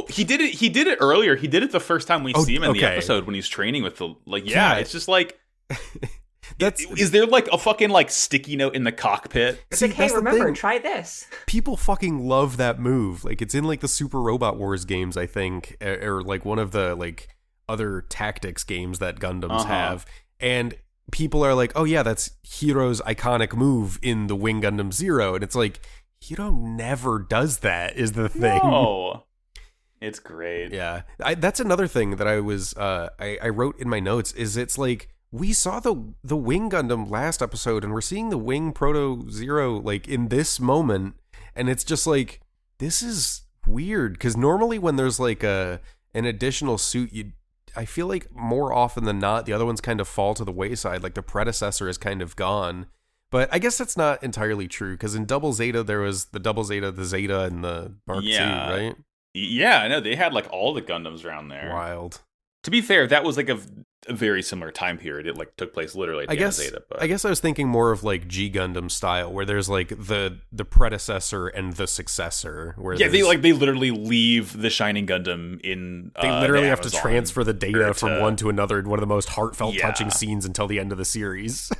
He did it earlier. He did it the first time we see him in the episode when he's training with the it's just like is there like a fucking like sticky note in the cockpit? It's like, hey, remember, try this. People fucking love that move. Like it's in like the Super Robot Wars games, I think, or like one of the like other tactics games that Gundams have, and people are like, oh yeah, that's Hiro's iconic move in the Wing Gundam Zero, and it's like Hiro never does that, is the thing. No. It's great. Yeah, that's another thing that I was I wrote in my notes is it's like we saw the Wing Gundam last episode, and we're seeing the Wing Proto Zero like in this moment, and it's just like this is weird because normally when there's like an additional suit, I feel like more often than not the other ones kind of fall to the wayside, like the predecessor is kind of gone. But I guess that's not entirely true because in Double Zeta there was the Double Zeta, the Zeta, and the Mark II, right? Yeah, I know they had like all the Gundams around there. Wild. To be fair, that was like a very similar time period. It like took place literally at the end of Zeta. But I guess I was thinking more of like G Gundam style, where there's like the predecessor and the successor. Where they literally leave the Shining Gundam in. They literally have to transfer the data from one to another in one of the most heartfelt, touching scenes until the end of the series.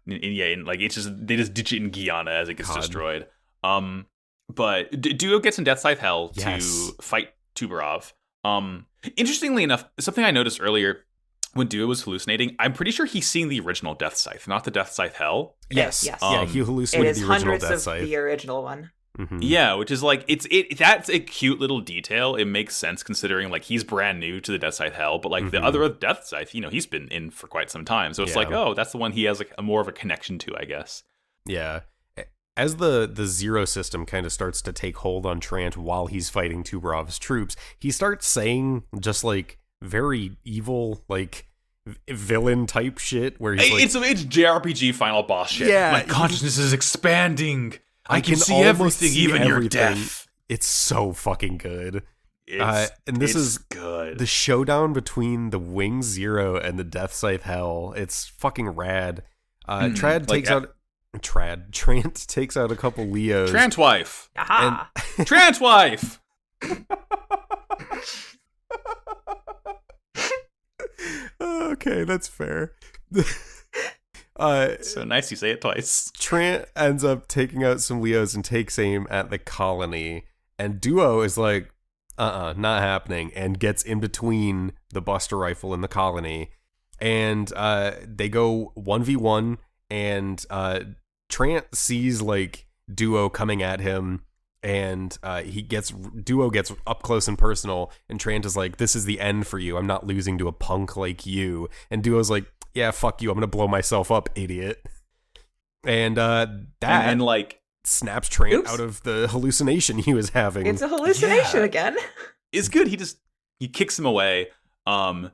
and like it's just they just ditch it in Guyana as it gets destroyed. But Duo gets in Death Scythe Hell to fight Tuberov. Interestingly enough, something I noticed earlier when Duo was hallucinating, I'm pretty sure he's seeing the original Death Scythe, not the Death Scythe Hell. Yes. Yeah, he hallucinated the original Death Scythe. The original one. Mm-hmm. Yeah, which is like that's a cute little detail. It makes sense considering like he's brand new to the Death Scythe Hell, but like the other Death Scythe, he's been in for quite some time. So it's like, oh, that's the one he has like more of a connection to, I guess. Yeah. As the Zero system kind of starts to take hold on Trant while he's fighting Tuberov's troops, he starts saying just like very evil, like villain type shit where he's like, it's JRPG final boss shit. Yeah, my consciousness is expanding. I can see almost everything, see even your everything. death. It's so fucking good. And this is good. The showdown between the Wing Zero and the Death Scythe Hell. It's fucking rad. Trant takes out a couple Leos. Trant wife. Aha! Trant wife. Okay, that's fair. So nice you say it twice. Trant ends up taking out some Leos and takes aim at the colony, and Duo is like, not happening, and gets in between the Buster Rifle and the colony, and they go 1v1, and Trant sees like Duo coming at him, and Duo gets up close and personal, and Trant is like, this is the end for you, I'm not losing to a punk like you, and Duo's like, yeah, fuck you, I'm gonna blow myself up, idiot. And and like snaps Trant out of the hallucination he was having. It's a hallucination again. It's good. He kicks him away, and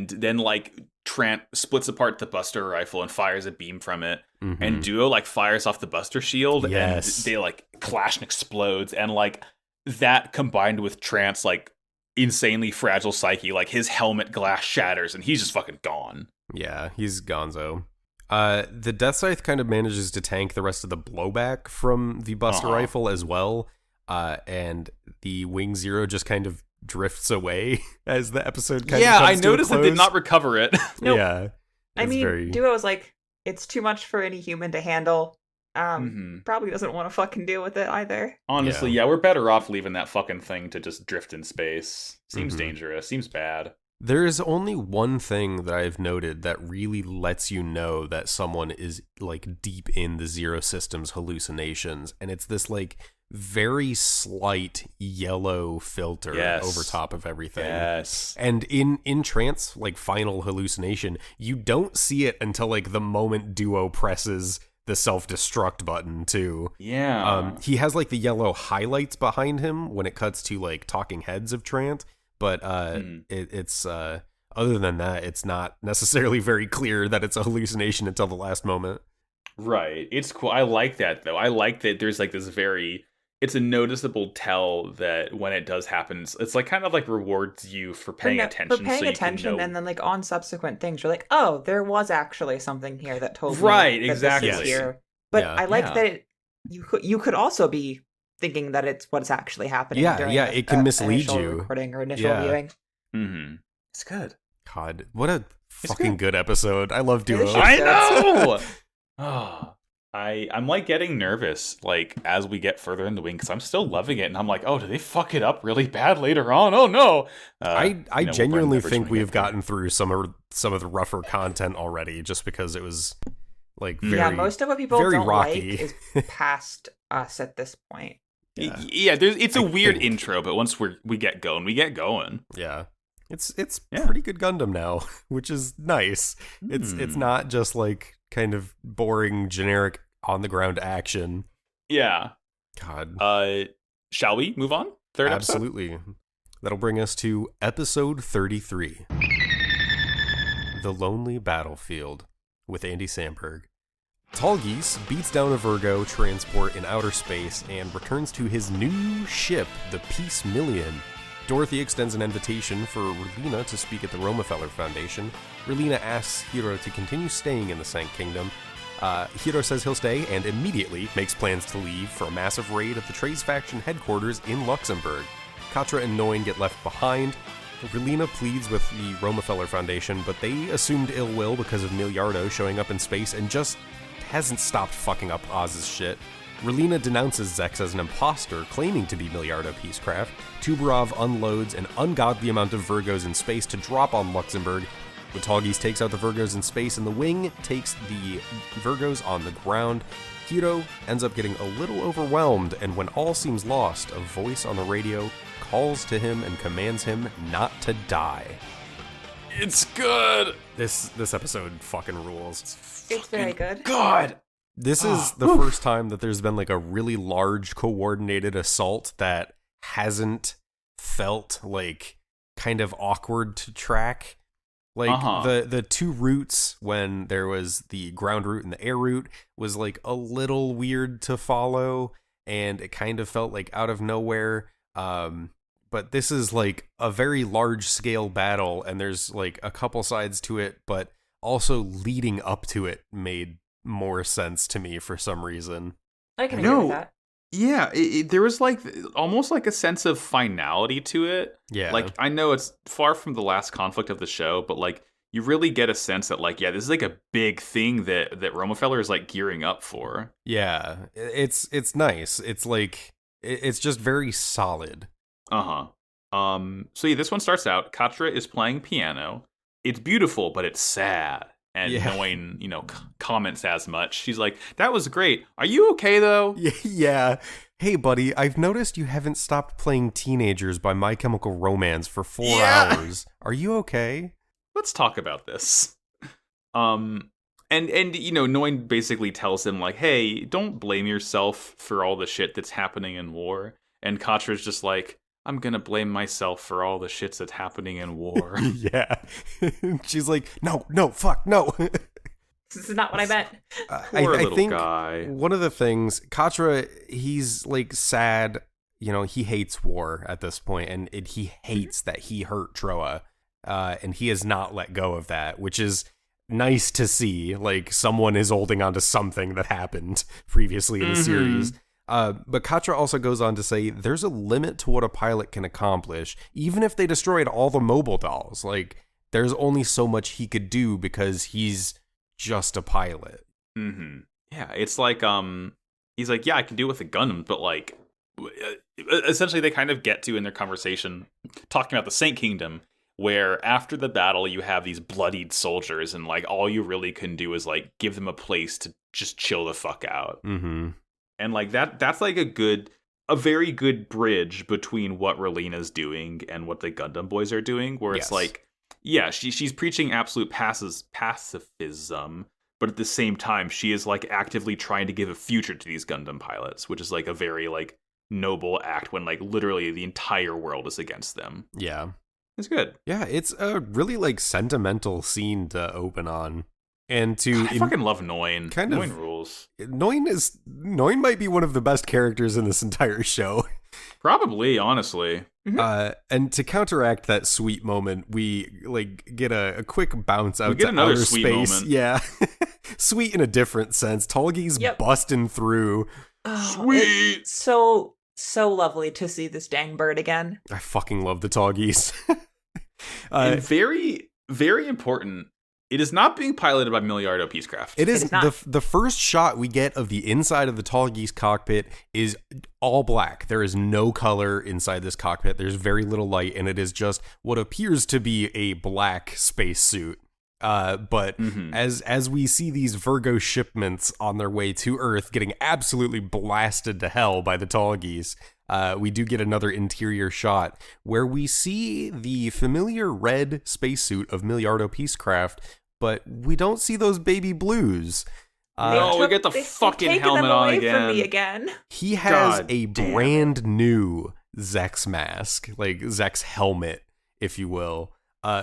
then like Trant splits apart the Buster Rifle and fires a beam from it, and Duo like fires off the Buster Shield, and they like clash and explodes, and like that combined with Trant's like insanely fragile psyche, like his helmet glass shatters, and he's just fucking gone. Yeah, he's gonzo. The Death Scythe kind of manages to tank the rest of the blowback from the Buster Rifle as well, and the Wing Zero just kind of drifts away as the episode kind of comes I noticed to a it close. did not recover it. Nope. Yeah. I mean, Duo was like, it's too much for any human to handle. Probably doesn't want to fucking deal with it either. Honestly, yeah, we're better off leaving that fucking thing to just drift in space. Seems dangerous. Seems bad. There is only one thing that I've noted that really lets you know that someone is like deep in the Zero System's hallucinations, and it's this like very slight yellow filter over top of everything. Yes. And in Trant's like final hallucination, you don't see it until like the moment Duo presses the self-destruct button too. Yeah. He has like the yellow highlights behind him when it cuts to like talking heads of Trant. But it's other than that, it's not necessarily very clear that it's a hallucination until the last moment. Right. It's cool. I like that, though. I like that there's like this it's a noticeable tell that when it does happen, it's like kind of like rewards you for paying attention. For paying attention, and then like on subsequent things, you're like, oh, there was actually something here that told me that exactly. This is here. But I like that you could also be thinking that it's what's actually happening. It can mislead you. Recording or initial viewing. Mm-hmm. It's good. God, what a fucking good episode. I love Duo. I know. I'm like getting nervous like as we get further in the wing because I'm still loving it, and I'm like, oh, do they fuck it up really bad later on? Oh no. I genuinely think we have gotten through some of the rougher content already, just because it was like very, most of what people very don't rocky. like is past us at this point. Yeah, it's a weird intro, but once we get going, we get going. Yeah. It's pretty good Gundam now, which is nice. It's not just like kind of boring, generic on the ground action. Yeah. God. Shall we move on? Third episode? Absolutely. That'll bring us to episode 33. The Lonely Battlefield with Andy Samberg. Tall Geese beats down a Virgo transport in outer space and returns to his new ship, the Peace Million. Dorothy extends an invitation for Relena to speak at the Romefeller Foundation. Relena asks Hiro to continue staying in the Sank Kingdom. Hiro says he'll stay and immediately makes plans to leave for a massive raid of the Trey's faction headquarters in Luxembourg. Katra and Noin get left behind. Relena pleads with the Romefeller Foundation, but they assumed ill will because of Miliardo showing up in space and just hasn't stopped fucking up Oz's shit. Relena denounces Zex as an imposter, claiming to be Miliardo Peacecraft. Tubarov unloads an ungodly amount of Virgos in space to drop on Luxembourg. When Tall Geese takes out the Virgos in space, and the Wing takes the Virgos on the ground, Hiro ends up getting a little overwhelmed, and when all seems lost, a voice on the radio calls to him and commands him not to die. It's good. This episode fucking rules. It's very good. God. This is the first time that there's been like a really large coordinated assault that hasn't felt like kind of awkward to track. Like the two routes, when there was the ground route and the air route, was like a little weird to follow, and it kind of felt like out of nowhere. But this is like a very large scale battle, and there's like a couple sides to it, but also leading up to it made more sense to me for some reason. I can agree with that. Yeah, there was like almost like a sense of finality to it. Yeah. Like, I know it's far from the last conflict of the show, but like you really get a sense that like, yeah, this is like a big thing that Romefeller is like gearing up for. Yeah, it's nice. It's like it's just very solid. So yeah, this one starts out. Katra is playing piano. It's beautiful, but it's sad. And Noin, comments as much. She's like, "That was great. Are you okay though?" Yeah. Hey, buddy, I've noticed you haven't stopped playing Teenagers by My Chemical Romance for 4 hours. Are you okay? Let's talk about this. And Noin basically tells him like, "Hey, don't blame yourself for all the shit that's happening in war." And Katra's just like, "I'm gonna blame myself for all the shits that's happening in war." Yeah. She's like, no, fuck, no. This is not what I meant. Poor I little think guy. one of the things, Katra, he's like sad, he hates war at this point, and he hates that he hurt Troa, and he has not let go of that, which is nice to see. Like, someone is holding on to something that happened previously in the series. But Katra also goes on to say there's a limit to what a pilot can accomplish, even if they destroyed all the mobile dolls. Like, there's only so much he could do because he's just a pilot. Yeah, it's like, he's like, yeah, I can do it with a Gundam, but like, essentially they kind of get to in their conversation talking about the Saint Kingdom, where after the battle you have these bloodied soldiers, and like all you really can do is like give them a place to just chill the fuck out. And like that's like a very good bridge between what Relena's doing and what the Gundam boys are doing, where it's like, yeah, she's preaching absolute pacifism, but at the same time she is like actively trying to give a future to these Gundam pilots, which is like a very like noble act when like literally the entire world is against them. Yeah. It's good. Yeah, it's a really like sentimental scene to open on. And I fucking love Noin. Noin rules. Noin might be one of the best characters in this entire show. Probably, honestly. And to counteract that sweet moment, we like get a quick bounce out to another outer sweet space. moment. Yeah, sweet in a different sense. Tolgi's busting through. Sweet. It's so lovely to see this dang bird again. I fucking love the Tolgis. And very, very important. It is not being piloted by Miliardo Peacecraft. It is the first shot we get of the inside of the Tallgeese cockpit is all black. There is no color inside this cockpit. There's very little light, and it is just what appears to be a black spacesuit. But as we see these Virgo shipments on their way to Earth getting absolutely blasted to hell by the Tallgeese, we do get another interior shot where we see the familiar red spacesuit of Miliardo Peacecraft, but we don't see those baby blues. No, we get the fucking helmet on again. From me again. He has a brand new Zex mask, like Zex helmet, if you will.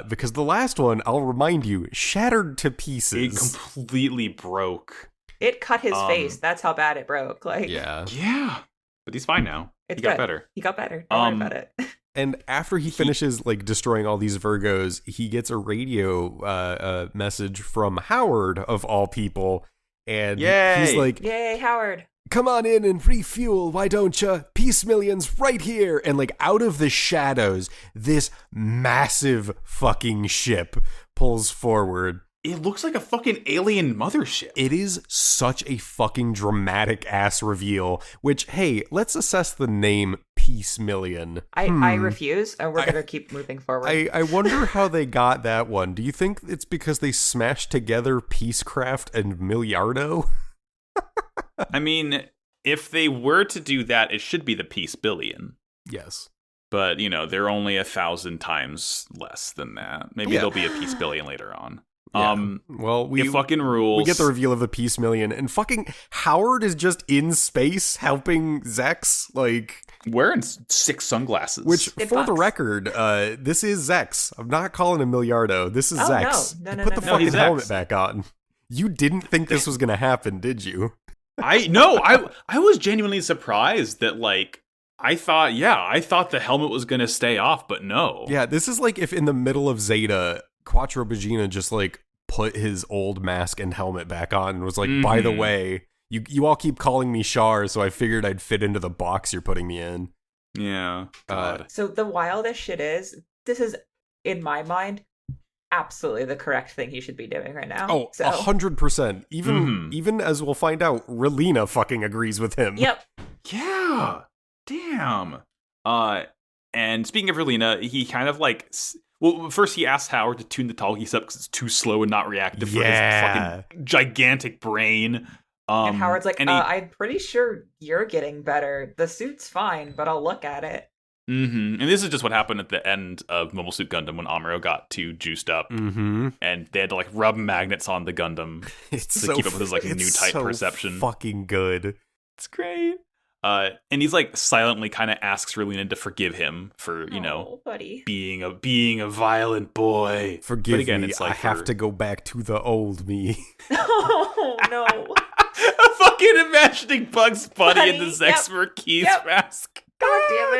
Because the last one, I'll remind you, shattered to pieces. It completely broke. It cut his face. That's how bad it broke. Like, yeah. But he's fine now. He got better. Don't worry about it. And after he finishes like destroying all these Virgos, he gets a radio message from Howard of all people, and he's like, "Yay, Howard! Come on in and refuel, why don't you? Peace Million's right here!" And like out of the shadows, this massive fucking ship pulls forward. It looks like a fucking alien mothership. It is such a fucking dramatic ass reveal, which, hey, let's assess the name Peace Million. I refuse, and we're going to keep moving forward. I wonder how they got that one. Do you think it's because they smashed together Peacecraft and Miliardo? I mean, if they were to do that, it should be the Peace Billion. Yes. But, they're only 1,000 times less than that. Maybe there'll be a Peace Billion later on. Yeah. Well, it fucking rules. We get the reveal of the Peace Million, and fucking Howard is just in space helping Zex. Like, wearing 6 sunglasses. Which, It for the bucks. record, this is Zex. I'm not calling him Miliardo. This is Oh, Zex. no. Put the No, fucking he's helmet Zex. back on. You didn't think this was going to happen, did you? I was genuinely surprised that, like, I thought the helmet was going to stay off, but no. Yeah, this is like if in the middle of Zeta, Quattro Bagina just, like, put his old mask and helmet back on and was like, by the way, you all keep calling me Char, so I figured I'd fit into the box you're putting me in. Yeah. God. So the wildest shit is, this is, in my mind, absolutely the correct thing he should be doing right now. Oh, so 100%. Even as we'll find out, Relena fucking agrees with him. Yep. Yeah. Damn. And speaking of Relena, he kind of like, well, first he asks Howard to tune the Talkies up because it's too slow and not reactive for his fucking gigantic brain. And Howard's like, and he- I'm pretty sure you're getting better. The suit's fine, but I'll look at it. And this is just what happened at the end of Mobile Suit Gundam when Amuro got too juiced up, and they had to like rub magnets on the Gundam to keep up with his like new type perception. Fucking good. It's great. And he's like silently kind of asks Relena to forgive him for Buddy. being a violent boy. Forgive But again, me, it's like I have to go back to the old me. Oh no. fucking imagining Bugs Bunny in the Bunny, Zex Marquise mask. God damn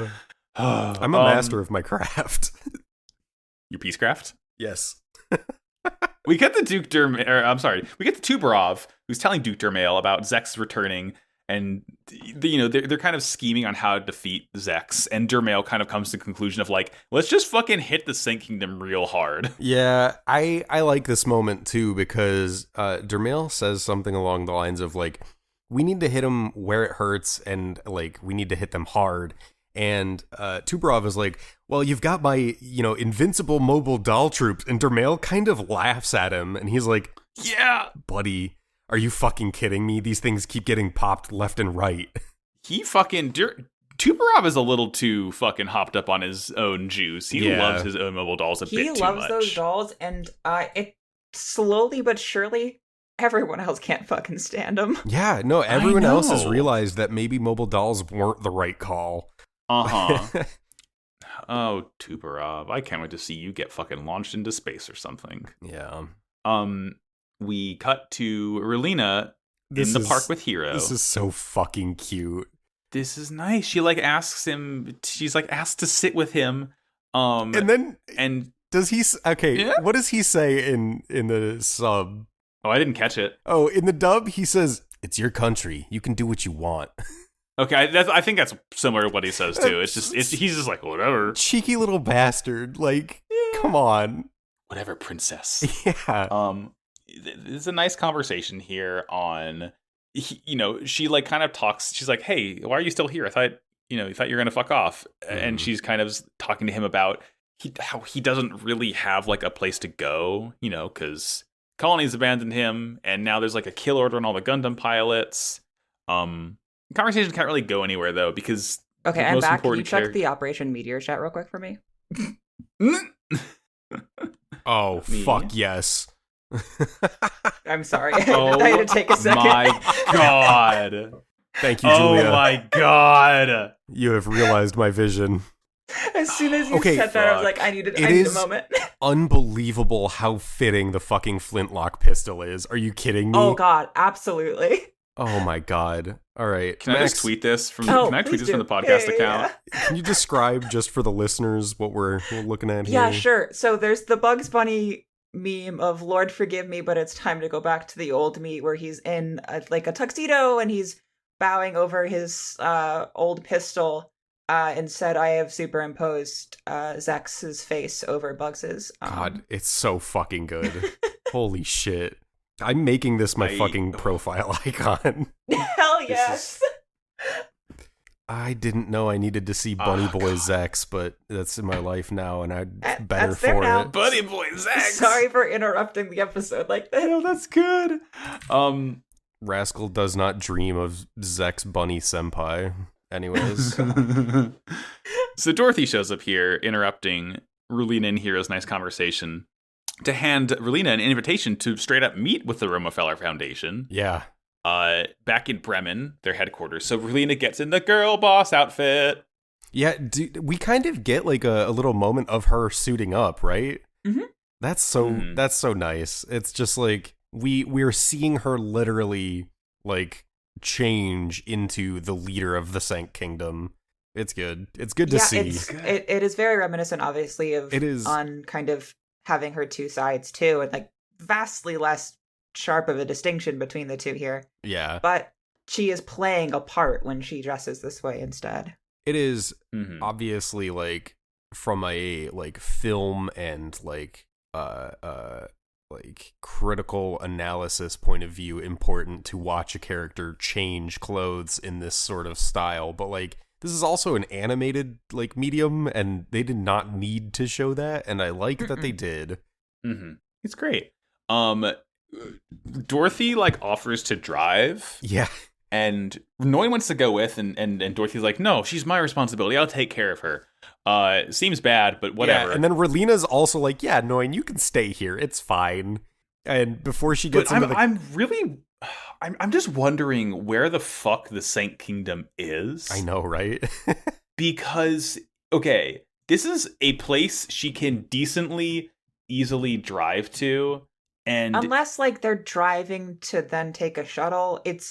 it. I'm a master of my craft. Your Peacecraft? Yes. We get the Duke we get the Tubarov, who's telling Duke Dermail about Zex returning, and they're kind of scheming on how to defeat Zex, and Dermail kind of comes to the conclusion of like, let's just fucking hit the Sin Kingdom real hard. Yeah, I like this moment too because Dermail says something along the lines of like, we need to hit them where it hurts and like we need to hit them hard. And Tubarov is like, well, you've got my, invincible mobile doll troops. And Dermail kind of laughs at him. And he's like, yeah, buddy, are you fucking kidding me? These things keep getting popped left and right. He fucking... Tubarov is a little too fucking hopped up on his own juice. He loves his own mobile dolls a bit too much. He loves those dolls, and it slowly but surely, everyone else can't fucking stand them. Yeah, no, everyone else has know. realized that maybe mobile dolls weren't the right call. Uh-huh. Oh, Tubarov, I can't wait to see you get fucking launched into space or something. Yeah. We cut to Relena in the park with Hiro. This is so fucking cute. This is nice. She like asks him. She's like asked to sit with him. And then does he? Okay, Yeah? what does he say in the sub? Oh, I didn't catch it. Oh, in the dub, he says, "It's your country. You can do what you want." Okay, I think that's similar to what he says too. He's just like whatever. Cheeky little bastard. Like, come on. Whatever, princess. Yeah. There's a nice conversation here on, she like kind of talks. She's like, "Hey, why are you still here? I thought, you thought you were gonna fuck off." And she's kind of talking to him about how he doesn't really have like a place to go, because Colony's abandoned him, and now there's like a kill order on all the Gundam pilots. Conversation can't really go anywhere though because Okay, the I'm most back. Can you important check the Operation Meteor chat real quick for me? Oh, Me? fuck yes. I'm sorry. Oh I had to take a second. my god! Thank you, Julia. Oh my god! You have realized my vision. As soon as you Okay, said that, I was fuck. like, I need a is- moment. Unbelievable how fitting the fucking flintlock pistol is. Are you kidding me? Oh god, absolutely. Oh my god. All right. Can I Max, just tweet this from? Oh, Can I tweet please this from the do. podcast Yeah. account? Can you describe just for the listeners what we're looking at here? Yeah, sure. So there's the Bugs Bunny meme of Lord forgive me, but it's time to go back to the old me, where he's in a tuxedo and he's bowing over his old pistol and said, I have superimposed Zex's face over Bugs's. God, it's so fucking good. Holy shit. I'm making this my fucking profile icon. Hell yes. I didn't know I needed to see Bunny Boy Zex, but that's in my life now, and I'm better that's there for now. it. Buddy boy Zax. Sorry for interrupting the episode like that. No, that's good. Rascal does not dream of Zex Bunny Senpai. Anyways. So Dorothy shows up here, interrupting Relena and Hiro's nice conversation to hand Relena an invitation to straight up meet with the Romefeller Foundation. Yeah. back in Bremen, their headquarters. So Relena gets in the girl boss outfit. Yeah, we kind of get like a little moment of her suiting up, right? Mm-hmm. That's so nice. It's just like we're seeing her literally like change into the leader of the Sank Kingdom. It's good. It's good to see. It is very reminiscent, obviously, of on kind of having her two sides too, and like vastly less sharp of a distinction between the two here. Yeah, but she is playing a part when she dresses this way instead. It is obviously like from a like film and like critical analysis point of view important to watch a character change clothes in this sort of style, but like this is also an animated like medium and they did not need to show that, and I like that they did. It's great. Dorothy like offers to drive. Yeah. And Noi wants to go with, and Dorothy's like, no, she's my responsibility. I'll take care of her. Seems bad, but whatever. Yeah, and then Relena's also like, yeah, Noi, you can stay here. It's fine. And before she gets into I'm just wondering where the fuck the Sank Kingdom is. I know, right? Because, okay, this is a place she can decently, easily drive to. And unless, like, they're driving to then take a shuttle, it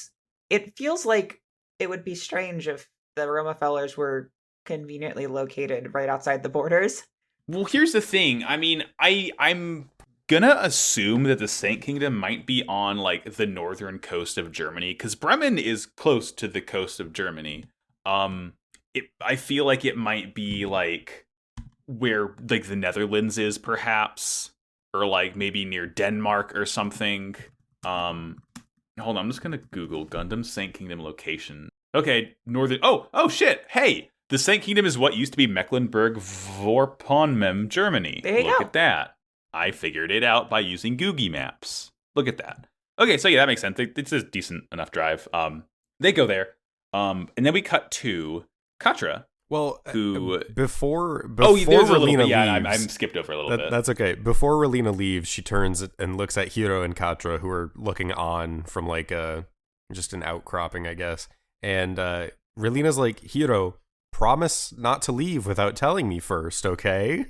feels like it would be strange if the Romafellers were conveniently located right outside the borders. Well, here's the thing. I mean, I'm gonna assume that the Sank Kingdom might be on, like, the northern coast of Germany, because Bremen is close to the coast of Germany. I feel like it might be, like, where, like, the Netherlands is, perhaps, or, like, maybe near Denmark or something. Hold on, I'm just gonna Google Gundam Sank Kingdom location. Okay, northern. Oh shit! Hey, the Sank Kingdom is what used to be Mecklenburg-Vorpommern, Germany. Look at that. I figured it out by using Googie Maps. Look at that. Okay, so yeah, that makes sense. It's a decent enough drive. They go there. And then we cut to Katra. Well, who before there's Relena leaves, I'm skipped over a little bit. That's okay. Before Relena leaves, she turns and looks at Hiro and Katra, who are looking on from like just an outcropping, I guess. And Relena's like, Hiro, promise not to leave without telling me first, okay?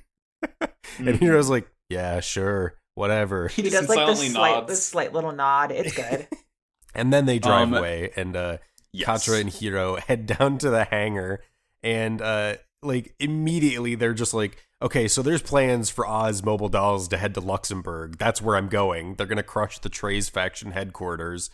And Hiro's like, yeah, sure, whatever. He does like this slight little nod. It's good. And then they drive away, and Katra and Hiro head down to the hangar. And, like, immediately they're just like, okay, so there's plans for Oz Mobile Dolls to head to Luxembourg. That's where I'm going. They're going to crush the Trey's faction headquarters.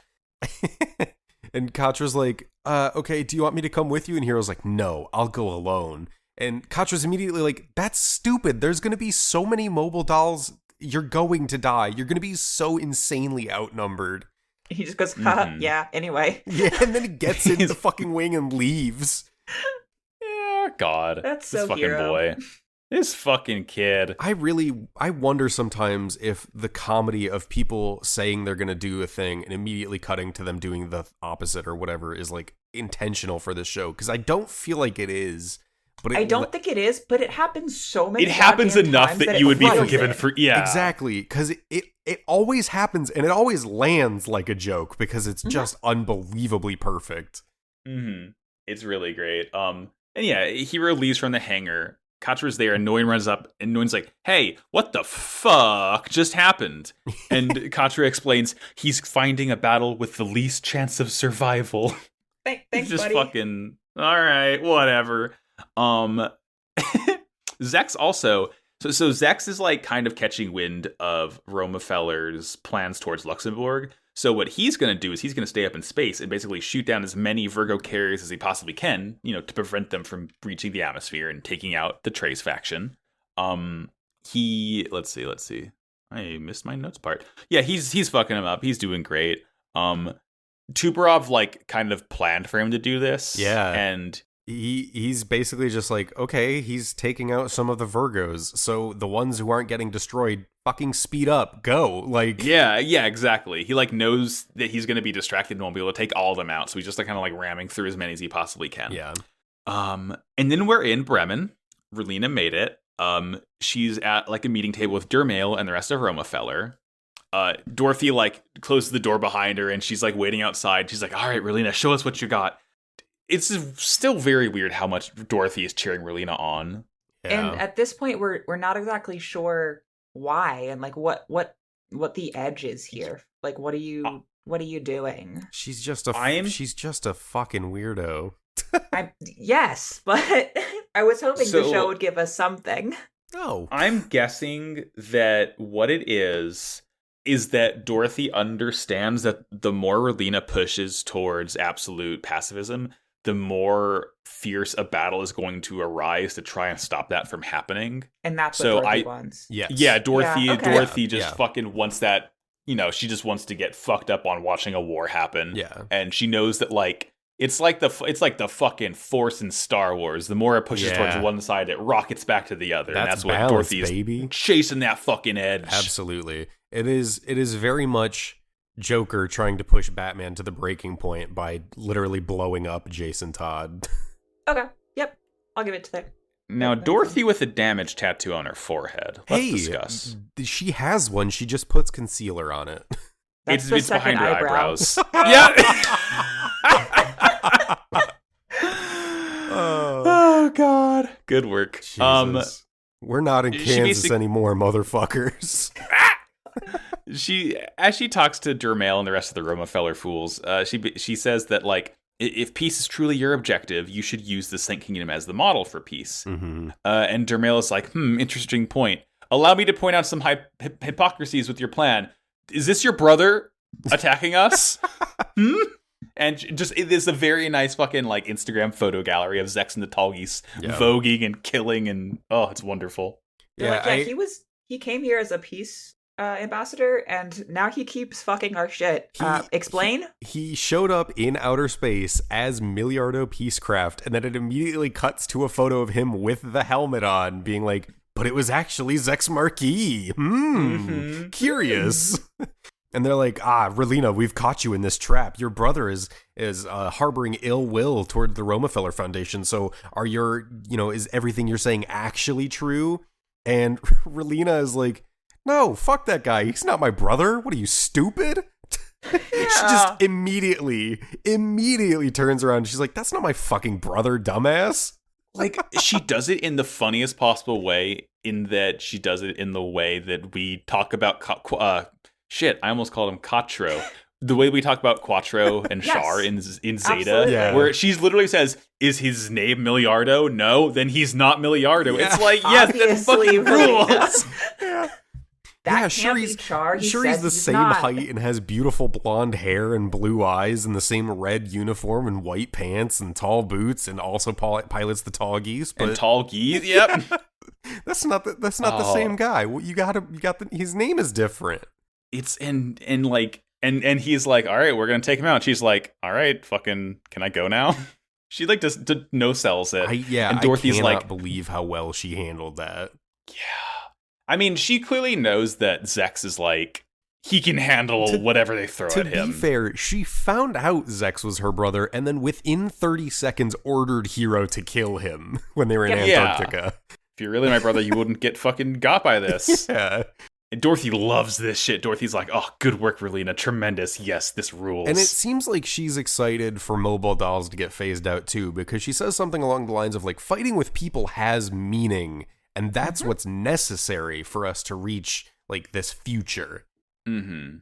And Katra's like, okay, do you want me to come with you? And Hiro's like, no, I'll go alone. And Katra's immediately like, that's stupid. There's going to be so many Mobile Dolls. You're going to die. You're going to be so insanely outnumbered. He just goes, ha, yeah, anyway. Yeah, and then he gets in the fucking wing and leaves. God, that's so this fucking hero. boy, this fucking kid. I wonder sometimes if the comedy of people saying they're gonna do a thing and immediately cutting to them doing the opposite or whatever is like intentional for this show, because I don't feel like it is. But I don't think it is, but it happens so many. It happens enough that you would be forgiven for. Yeah, exactly, because it always happens and it always lands like a joke because it's just unbelievably perfect. It's really great. And yeah, Hiro leaves from the hangar. Katra's there, and Noin runs up, and Noin's like, hey, what the fuck just happened? And Katra explains he's finding a battle with the least chance of survival. Thanks, just buddy. Fucking, all right, whatever. Zex also... So Zex is like kind of catching wind of Romefeller's plans towards Luxembourg. So what he's going to do is he's going to stay up in space and basically shoot down as many Virgo carriers as he possibly can, you know, to prevent them from breaching the atmosphere and taking out the Trace faction. Let's see. I missed my notes part. Yeah, he's fucking him up. He's doing great. Tuberov like kind of planned for him to do this. Yeah. And he's basically just like, okay, he's taking out some of the Virgos, so the ones who aren't getting destroyed, fucking speed up, go. Like, yeah, exactly. He like knows that he's going to be distracted and won't be able to take all of them out, so he's just like kind of like ramming through as many as he possibly can. Yeah. And then we're in Bremen. Relena made it. She's at like a meeting table with Dermail and the rest of Romefeller. Dorothy like closes the door behind her, and she's like waiting outside. She's like, "All right, Relena, show us what you got." It's still very weird how much Dorothy is cheering Relena on. Yeah. And at this point, we're not exactly sure why and like what the edge is here. Like, what are you doing? She's just a fucking weirdo. Yes, but I was hoping the show would give us something. No. I'm guessing that what it is that Dorothy understands that the more Relena pushes towards absolute pacifism, the more fierce a battle is going to arise to try and stop that from happening. And that's what Dorothy wants. Yes. Yeah, Dorothy just fucking wants that, she just wants to get fucked up on watching a war happen. Yeah. And she knows that, like, it's like the fucking Force in Star Wars. The more it pushes towards one side, it rockets back to the other. That's what balance, Dorothy's baby. Chasing that fucking edge. Absolutely. It is very much Joker trying to push Batman to the breaking point by literally blowing up Jason Todd. Okay. Yep. I'll give it to that. Now, Dorothy with a damage tattoo on her forehead. Let's discuss. She has one. She just puts concealer on it. It's behind her eyebrows. Yeah. Oh, God. Good work. Jesus. We're not in Kansas anymore, motherfuckers. As she talks to Dermail and the rest of the Romefeller fools, she says that, like, if peace is truly your objective, you should use the Saint Kingdom as the model for peace. Mm-hmm. And Dermail is like, interesting point. Allow me to point out some hypocrisies with your plan. Is this your brother attacking us? And just, it is a very nice fucking, like, Instagram photo gallery of Zex and the Tallgeese voguing and killing, and it's wonderful. He came here as a peace ambassador, and now he keeps fucking our shit. Explain? He showed up in outer space as Miliardo Peacecraft, and then it immediately cuts to a photo of him with the helmet on, being like, but it was actually Zex Marquis. Curious. And they're like, Relena, we've caught you in this trap. Your brother is harboring ill will toward the Romefeller Foundation. So is everything you're saying actually true? And Relena is like, no, fuck that guy. He's not my brother. What are you, stupid? Yeah. She just immediately turns around. She's like, that's not my fucking brother, dumbass. Like, she does it in the funniest possible way, in that she does it in the way that we talk about I almost called him Quattro. The way we talk about Quattro and Char in Zeta, where she literally says, is his name Miliardo? No, then he's not Miliardo. Yeah. It's like, yes, that's fucking rules. He's the same height and has beautiful blonde hair and blue eyes and the same red uniform and white pants and tall boots and also pilots the Tallgeese. And Tallgeese, yep. That's not the same guy. His name is different. It's and he's like, all right, we're gonna take him out. She's like, all right, fucking, can I go now? She like just no sells it. And Dorothy's I cannot believe how well she handled that. Yeah, I mean, she clearly knows that Zex is like, he can handle whatever they throw at him. To be fair, she found out Zex was her brother, and then within 30 seconds ordered Hero to kill him when they were in Antarctica. If you're really my brother, you wouldn't get fucking got by this. Yeah. And Dorothy loves this shit. Dorothy's like, oh, good work, Relena. Tremendous. Yes, this rules. And it seems like she's excited for mobile dolls to get phased out, too, because she says something along the lines of, like, fighting with people has meaning, and that's what's necessary for us to reach, like, this future. Mm-hmm.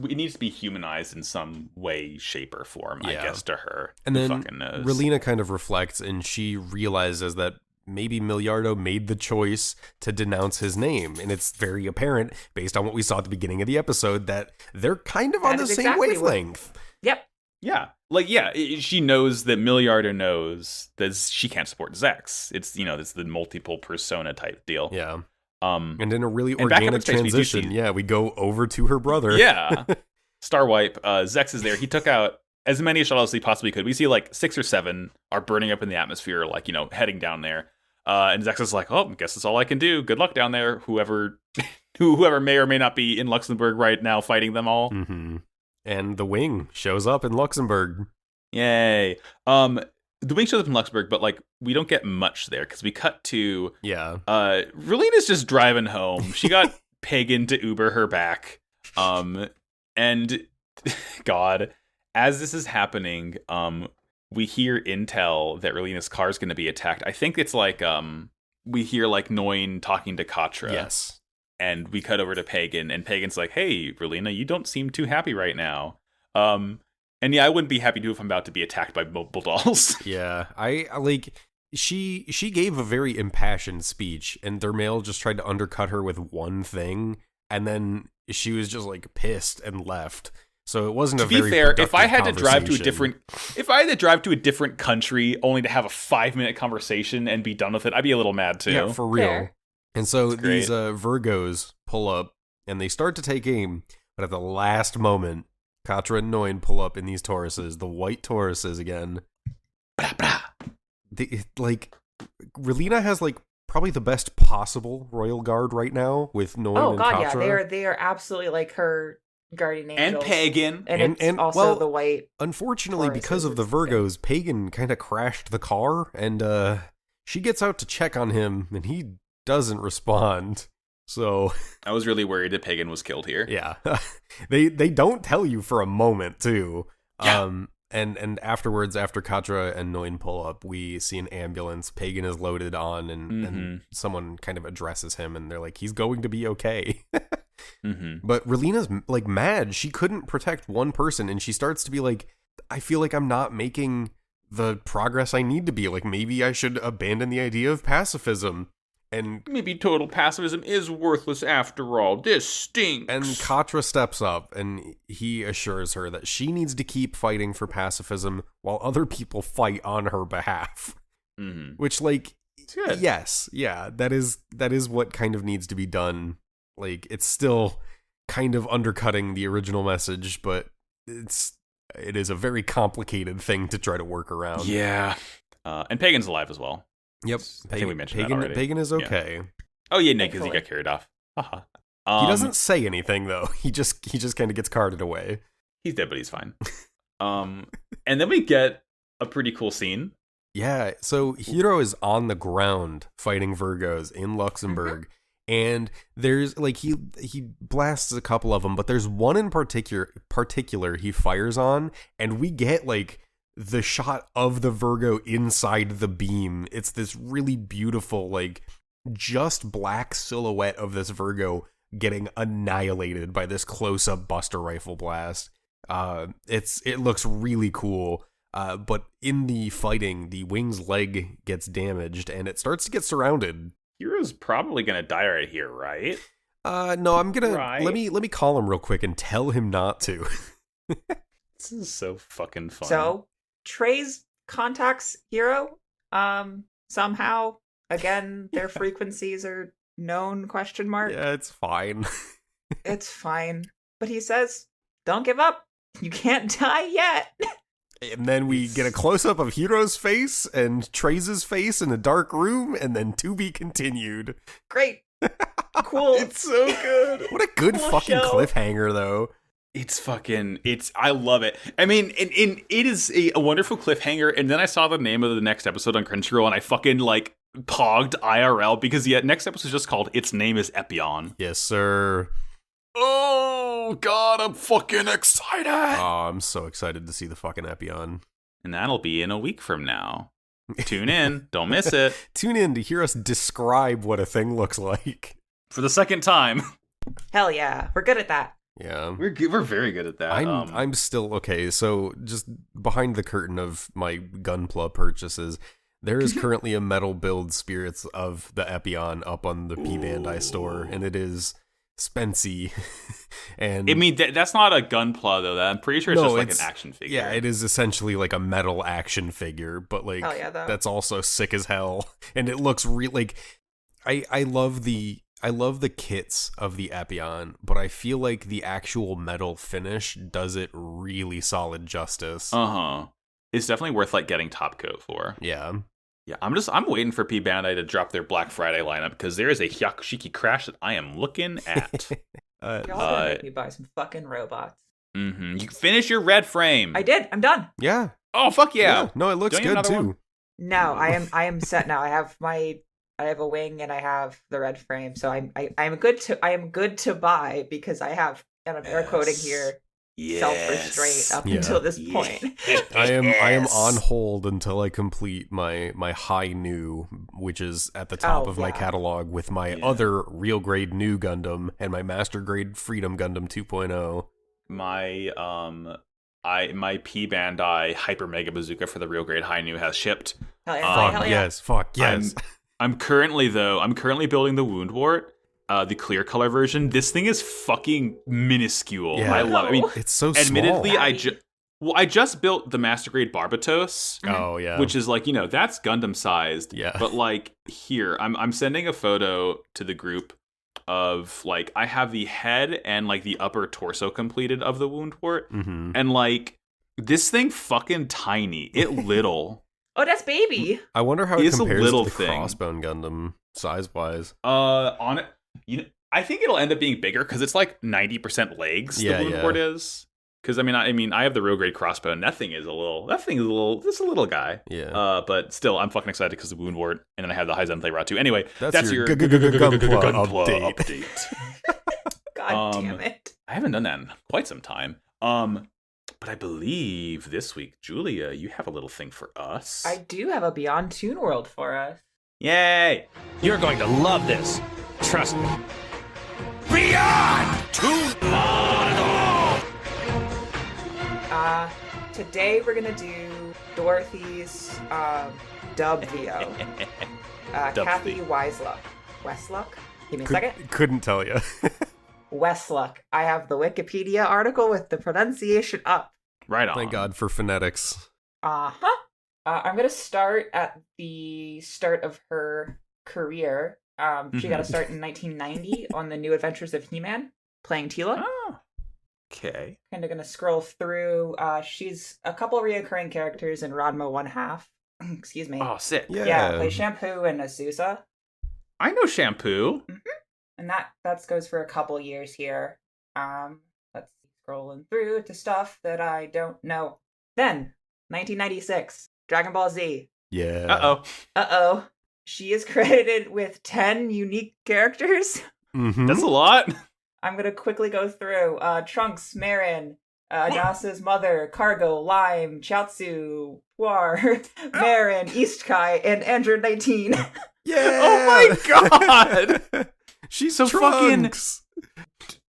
It needs to be humanized in some way, shape, or form, I guess, to her. And then Relena kind of reflects, and she realizes that maybe Miliardo made the choice to denounce his name. And it's very apparent, based on what we saw at the beginning of the episode, that they're kind of on the same wavelength. Yep. Yeah. Like, she knows that Miliardo knows that she can't support Zex. It's, it's the multiple persona type deal. Yeah. And in a really organic transition, we go over to her brother. Yeah. Starwipe, Zex is there. He took out as many shuttles as he possibly could. We see like 6 or 7 are burning up in the atmosphere, like, heading down there. And Zex is like, I guess that's all I can do. Good luck down there. Whoever may or may not be in Luxembourg right now fighting them all. Mm-hmm. And the Wing shows up in Luxembourg. Yay. The Wing shows up in Luxembourg, but like we don't get much there because we cut to Relena's just driving home. She got Pagan to Uber her back. And God, as this is happening, we hear intel that Relena's car is going to be attacked. I think it's like we hear like Noin talking to Katra. Yes. And we cut over to Pagan, and Pagan's like, "Hey, Relena, you don't seem too happy right now." And yeah, I wouldn't be happy too if I'm about to be attacked by mobile dolls. Yeah, I like she gave a very impassioned speech, and Dermail just tried to undercut her with one thing, and then she was just like pissed and left. So it wasn't a very To be fair, if I had to drive to a different country only to have a 5-minute conversation and be done with it, I'd be a little mad too. Yeah, for real. Fair. And so these Virgos pull up, and they start to take aim, but at the last moment, Katra and Noin pull up in these Tauruses, the white Tauruses again. Relena has like probably the best possible royal guard right now with Noin and Katra. Yeah, they are absolutely like her guardian angels. And Pagan. And it's also the white. Unfortunately, Tauruses, because of the it's Virgos, Pagan kind of crashed the car, and she gets out to check on him, and he doesn't respond. So I was really worried that Pagan was killed here. yeah, they don't tell you for a moment too. Yeah. And afterwards, after Katra and Noin pull up, we see an ambulance. Pagan is loaded on, and someone kind of addresses him, and they're like, he's going to be okay. But Relena's like mad. She couldn't protect one person, and she starts to be like, I feel like I'm not making the progress I need to be. Like, maybe I should abandon the idea of pacifism. And maybe total pacifism is worthless after all. This stinks. And Katra steps up, and he assures her that she needs to keep fighting for pacifism while other people fight on her behalf. Which, like, yes, yeah, that is what kind of needs to be done. Like, it's still kind of undercutting the original message, but it is a very complicated thing to try to work around. Yeah. And Pagan's alive as well. Yep. I think we mentioned that already. Pagan is okay. Yeah. Oh yeah, Nick, because he got carried off. He doesn't say anything though. He just kind of gets carted away. He's dead, but he's fine. And then we get a pretty cool scene. Yeah. So Hiro is on the ground fighting Virgos in Luxembourg, and there's like he blasts a couple of them, but there's one in particular he fires on, and we get like the shot of the Virgo inside the beam. It's this really beautiful, like, just black silhouette of this Virgo getting annihilated by this close-up Buster rifle blast. It looks really cool. But in the fighting, the wing's leg gets damaged, and it starts to get surrounded. Hero's probably gonna die right here, right? No, I'm gonna let me call him real quick and tell him not to. This is so fucking fun. So Trey's contacts Hiro. Somehow, again, their frequencies are known, ? Yeah, it's fine. It's fine. But he says, don't give up. You can't die yet. And then we get a close-up of Hiro's face and Trey's face in a dark room, and then to be continued. Great. Cool. It's so good. What a good Cool fucking show. cliffhanger, though. I love it. I mean, it is a wonderful cliffhanger, and then I saw the name of the next episode on Crunchyroll, and I fucking, like, pogged IRL, because the next episode is just called Its Name is Epion. Yes, sir. Oh, God, I'm fucking excited! Oh, I'm so excited to see the fucking Epion. And that'll be in a week from now. Tune in. Don't miss it. Tune in to hear us describe what a thing looks like. For the second time. Hell yeah. We're good at that. Yeah. We're very good at that. I'm still okay. So just behind the curtain of my Gunpla purchases, there is currently a metal build spirits of the Epion up on the P Bandai store, and it is spency. And I mean, that's not a Gunpla though. I'm pretty sure it's just like an action figure. Yeah, it is essentially like a metal action figure, but like that's also sick as hell, and it looks like I love the kits of the Epion, but I feel like the actual metal finish does it really solid justice. It's definitely worth like getting top coat for. Yeah. Yeah, I'm waiting for P Bandai to drop their Black Friday lineup, because there is a Hyakushiki Crash that I am looking at. Y'all gonna make me buy some fucking robots. You can finish your red frame. I did. I'm done. Yeah. Oh fuck yeah. No, it looks good too. No, I am set now. I have my I have a wing and I have the red frame, so I'm good to buy because I have, and I'm air quoting here, self-restraint up until this point. I am on hold until I complete my high new, which is at the top of my catalog, with my other real grade new Gundam and my master grade Freedom Gundam 2.0. My P Bandai Hyper Mega Bazooka for the real grade high new has shipped. Hell yeah! Hell yeah. Yes. I'm currently building the Woundwort, the clear color version. This thing is fucking minuscule. Yeah. I love it. I mean, it's so admittedly, small. I just built the master grade Barbatos. Oh yeah, which is like, that's Gundam sized. Yeah. But like here, I'm sending a photo to the group of like I have the head and like the upper torso completed of the Woundwort, and like this thing fucking tiny, it little. Oh, that's baby. I wonder how it compares to the Crossbone Gundam size-wise. On it, I think it'll end up being bigger because it's like 90% legs. The Woundwort is. Because I mean, I have the real grade Crossbone. That thing is a little guy. Yeah. But still, I'm fucking excited because the Woundwort, and then I have the Hyzen Playroute too. Anyway, that's your Gunpla update. God damn it! I haven't done that in quite some time. But I believe this week, Julia, you have a little thing for us. I do have a Beyond Toon World for us. Yay! You're going to love this. Trust me. Beyond Toon World! Today we're gonna do Dorothy's dub VO. Kathy Westluck. Give me a second. Couldn't tell you. Westluck. I have the Wikipedia article with the pronunciation up. Right on. Thank God for phonetics. I'm going to start at the start of her career. She got to start in 1990 on The New Adventures of He-Man, playing Teela. Oh, okay. Kind of going to scroll through. She's a couple reoccurring characters in Ranma 1/2. Excuse me. Oh, sick. Yeah, play Shampoo and Azusa. I know Shampoo. Mm-hmm. And that goes for a couple years here. Let's see, scrolling through to stuff that I don't know. Then, 1996, Dragon Ball Z. Yeah. Uh-oh. She is credited with 10 unique characters. Mm-hmm. That's a lot. I'm going to quickly go through. Trunks, Marin, Nasa's mother, Cargo, Lime, Chiaotzu, Puar, Marin, East Kai, and Android 19. Yeah! Oh my god! She's so Trunks.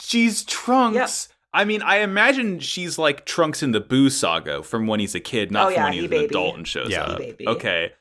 She's Trunks. Yep. I mean, I imagine she's like Trunks in the Boo saga from when he's a kid, not from when he's an adult and shows up. Okay.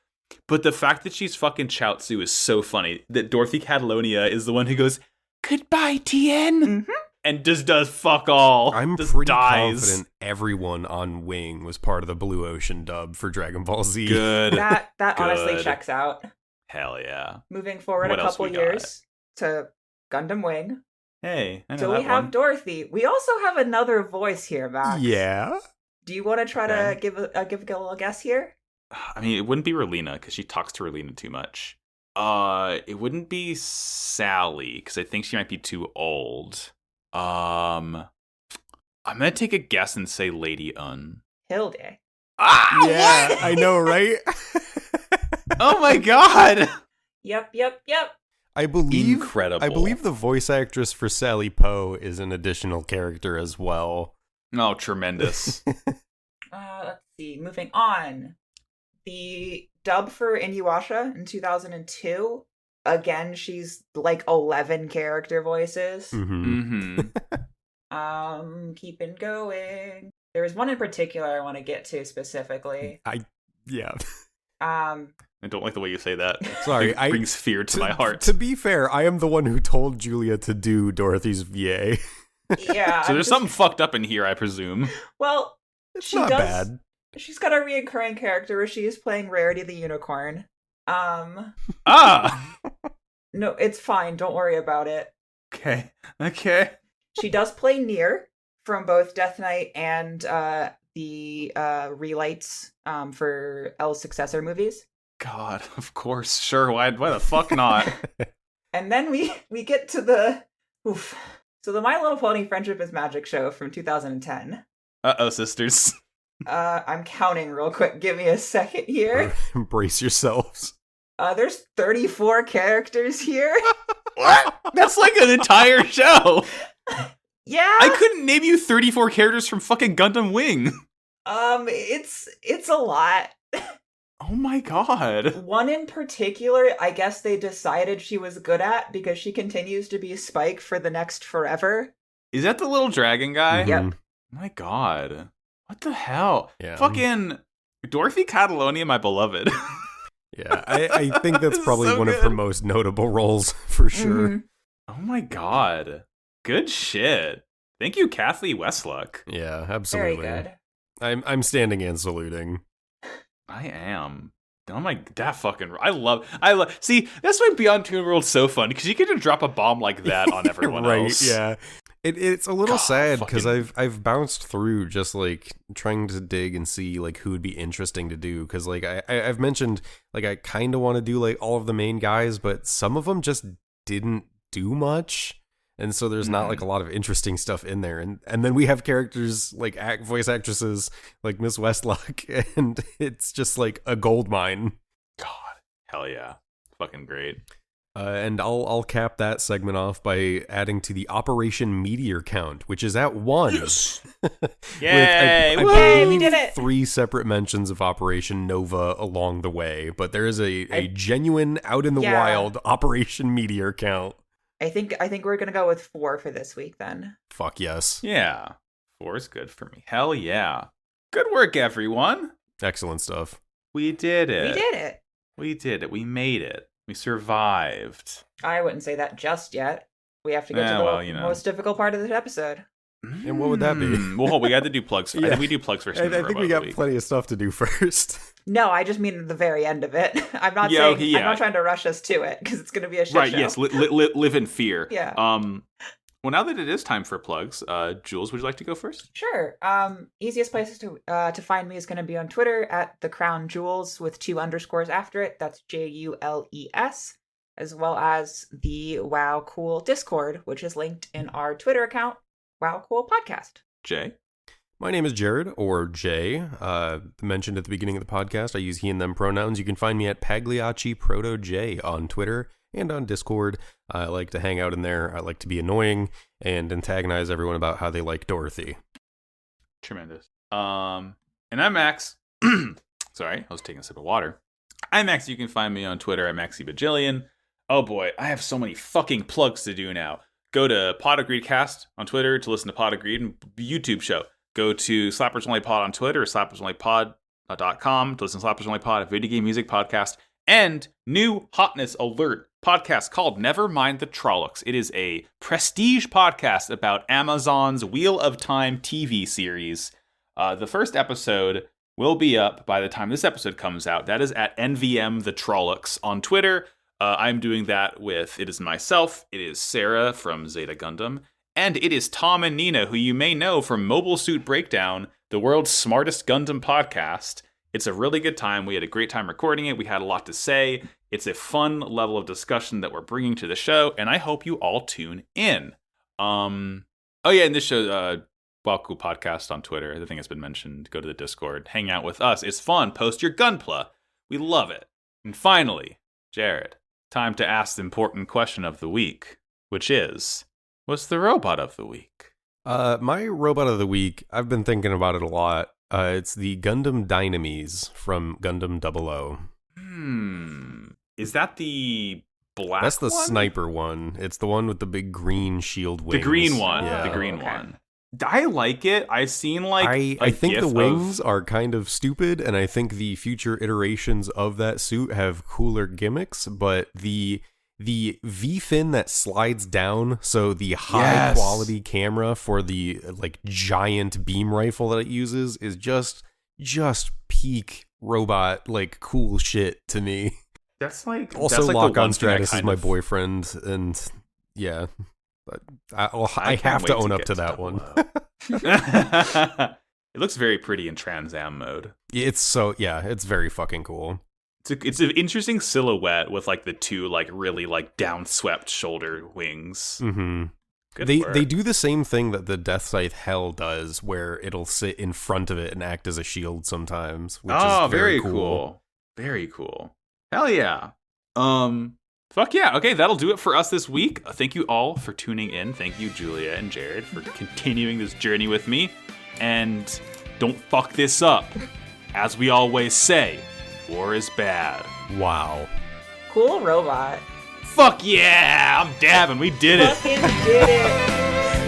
But the fact that she's fucking Chiaotzu is so funny. That Dorothy Catalonia is the one who goes, "Goodbye, Tien," Mm-hmm. and just does fuck all. I'm just pretty dies. confident everyone on Wing was part of the Blue Ocean dub for Dragon Ball Z. Good. That honestly checks out. Hell yeah. Moving forward What a couple years to Gundam Wing. Hey, I know So that we have one. Dorothy. We also have another voice here, Max. Yeah? Do you want to try to give a little guess here? I mean, it wouldn't be Relena because she talks to Relena too much. It wouldn't be Sally because I think she might be too old. I'm gonna take a guess and say Lady Un. Hilde. Ah, Yeah, what? I know, right? Oh my god! Yep. I believe Incredible. I believe the voice actress for Sally Poe is an additional character as well. Oh, tremendous. Let's see. Moving on. The dub for Inuyasha in 2002. Again, she's like 11 character voices. Mm-hmm. Keeping going. There was one in particular I want to get to specifically. Yeah. I don't like the way you say that. Sorry, It brings fear to my heart. To be fair, I am the one who told Julia to do Dorothy's VA. Yeah. So there's something fucked up in here, I presume. Well, It's not bad. She's got a reoccurring character where she is playing Rarity the Unicorn. Ah! No, it's fine. Don't worry about it. Okay. She does play Nier from both Death Knight and the relights for L's successor movies. God, of course. Sure, why the fuck not? And then we get to the... So the My Little Pony Friendship is Magic show from 2010. Uh-oh, sisters. I'm counting real quick. Give me a second here. Embrace yourselves. There's 34 characters here. What? That's like an entire show. Yeah. I couldn't name you 34 characters from fucking Gundam Wing. It's a lot. Oh my god. One in particular, I guess they decided she was good at because she continues to be Spike for the next forever. Is that the little dragon guy? Yep. Mhm. My god. What the hell? Yeah. Fucking Dorothy Catalonia, my beloved. Yeah, I think that's probably So one of good. her most notable roles, for sure. Mhm. Oh my god. Good shit. Thank you, Kathy Westluck. Yeah, Very absolutely. good. I'm standing and saluting. I am. Oh my, I love, see, that's why Beyond Toon World's so fun, because you get to drop a bomb like that on everyone Right, else. yeah. It's a little God, sad because fucking- I've bounced through just like trying to dig and see like who would be interesting to do, because like I've mentioned like I kind of want to do like all of the main guys, but some of them just didn't do much, and so there's not like a lot of interesting stuff in there, and then we have characters like voice actresses like Miss Westlock, and it's just like a gold mine. God, hell yeah. Fucking great. And I'll cap that segment off by adding to the Operation Meteor count, which is at 1. Yes. With, Yay! I Woo! believe we did it! 3 separate mentions of Operation Nova along the way, but there is a genuine out in the Yeah. wild Operation Meteor count. I think we're gonna go with 4 for this week then. Fuck yes. Yeah. 4 is good for me. Hell yeah. Good work, everyone. Excellent stuff. We did it. We did it. We did it. We made it. We survived. I wouldn't say that just yet. We have to get Yeah, to the well, you know. most difficult part of this episode. And what would that be? Well, we had to do plugs. I Yeah. think we do plugs first. I and then think Robot we of the got Week. plenty of stuff to do first. No, I just mean the very end of it. I'm not Yeah, saying okay, yeah. I'm not trying to rush us to it because it's going to be a shit Right, show. yes. Live in fear. Yeah. Well, now that it is time for plugs, Jules, would you like to go first? Sure. Easiest places to find me is going to be on Twitter at the Crown Jewels with 2 underscores after it. That's JULES, as well as the Wow Cool Discord, which is linked in our Twitter account, Wow Cool Podcast. Jay? My name is Jared, or Jay. Mentioned at the beginning of the podcast, I use he and them pronouns. You can find me at Pagliacci Proto J on Twitter and on Discord. I like to hang out in there. I like to be annoying and antagonize everyone about how they like Dorothy. Tremendous. And I'm Max. Sorry, I was taking a sip of water. I'm Max. You can find me on Twitter at MaxyBajillion. Oh boy, I have so many fucking plugs to do now. Go to Pod Agreed Cast on Twitter to listen to Pod Agreed and YouTube show. Go to Slappers Only Pod on Twitter or slappersonlypod.com to listen to Slappers Only Pod, a video game music podcast, and new hotness alert podcast called Never Mind the Trollocs. It is a prestige podcast about Amazon's Wheel of Time TV series. The first episode will be up by the time this episode comes out. That is at NVM the Trollocs on Twitter. I'm doing that with, it is myself, it is Sarah from Zeta Gundam, and it is Tom and Nina, who you may know from Mobile Suit Breakdown, the world's smartest Gundam podcast. It's a really good time. We had a great time recording it. We had a lot to say. It's a fun level of discussion that we're bringing to the show, and I hope you all tune in. Oh yeah, and this show, Wow Cool Podcast on Twitter. I think it's been mentioned. Go to the Discord. Hang out with us. It's fun. Post your gunpla. We love it. And finally, Jared, time to ask the important question of the week, which is, what's the robot of the week? My robot of the week, I've been thinking about it a lot. It's the Gundam Dynames from Gundam 00. Is that the black That's the one? sniper one. It's the one with the big green shield wings. The green one. Yeah. The green Okay. one. I like it. I've seen like I think GIF the of- wings are kind of stupid, and I think the future iterations of that suit have cooler gimmicks, but the V-fin that slides down, so the high Yes. quality camera for the like giant beam rifle that it uses is just peak robot like cool shit to me. That's like Also, that's like the Lock On one thing I Stratus is kind my of- boyfriend, and yeah, but I can't have to wait own up get to that one. 00. It looks very pretty in Trans Am mode. It's very fucking cool. It's an interesting silhouette with like the two like really like downswept shoulder wings. Mm-hmm. Good They work. do the same thing that the Death Scythe Hell does, where it'll sit in front of it and act as a shield sometimes. Which is very cool. Very cool. Hell yeah. Fuck yeah. Okay, that'll do it for us this week. Thank you all for tuning in. Thank you, Julia and Jared, for continuing this journey with me. And don't fuck this up. As we always say, war is bad. Wow. Cool robot. Fuck yeah! I'm dabbing. We did it. Fucking did it.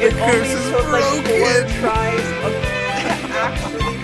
It only took like 4 tries of actually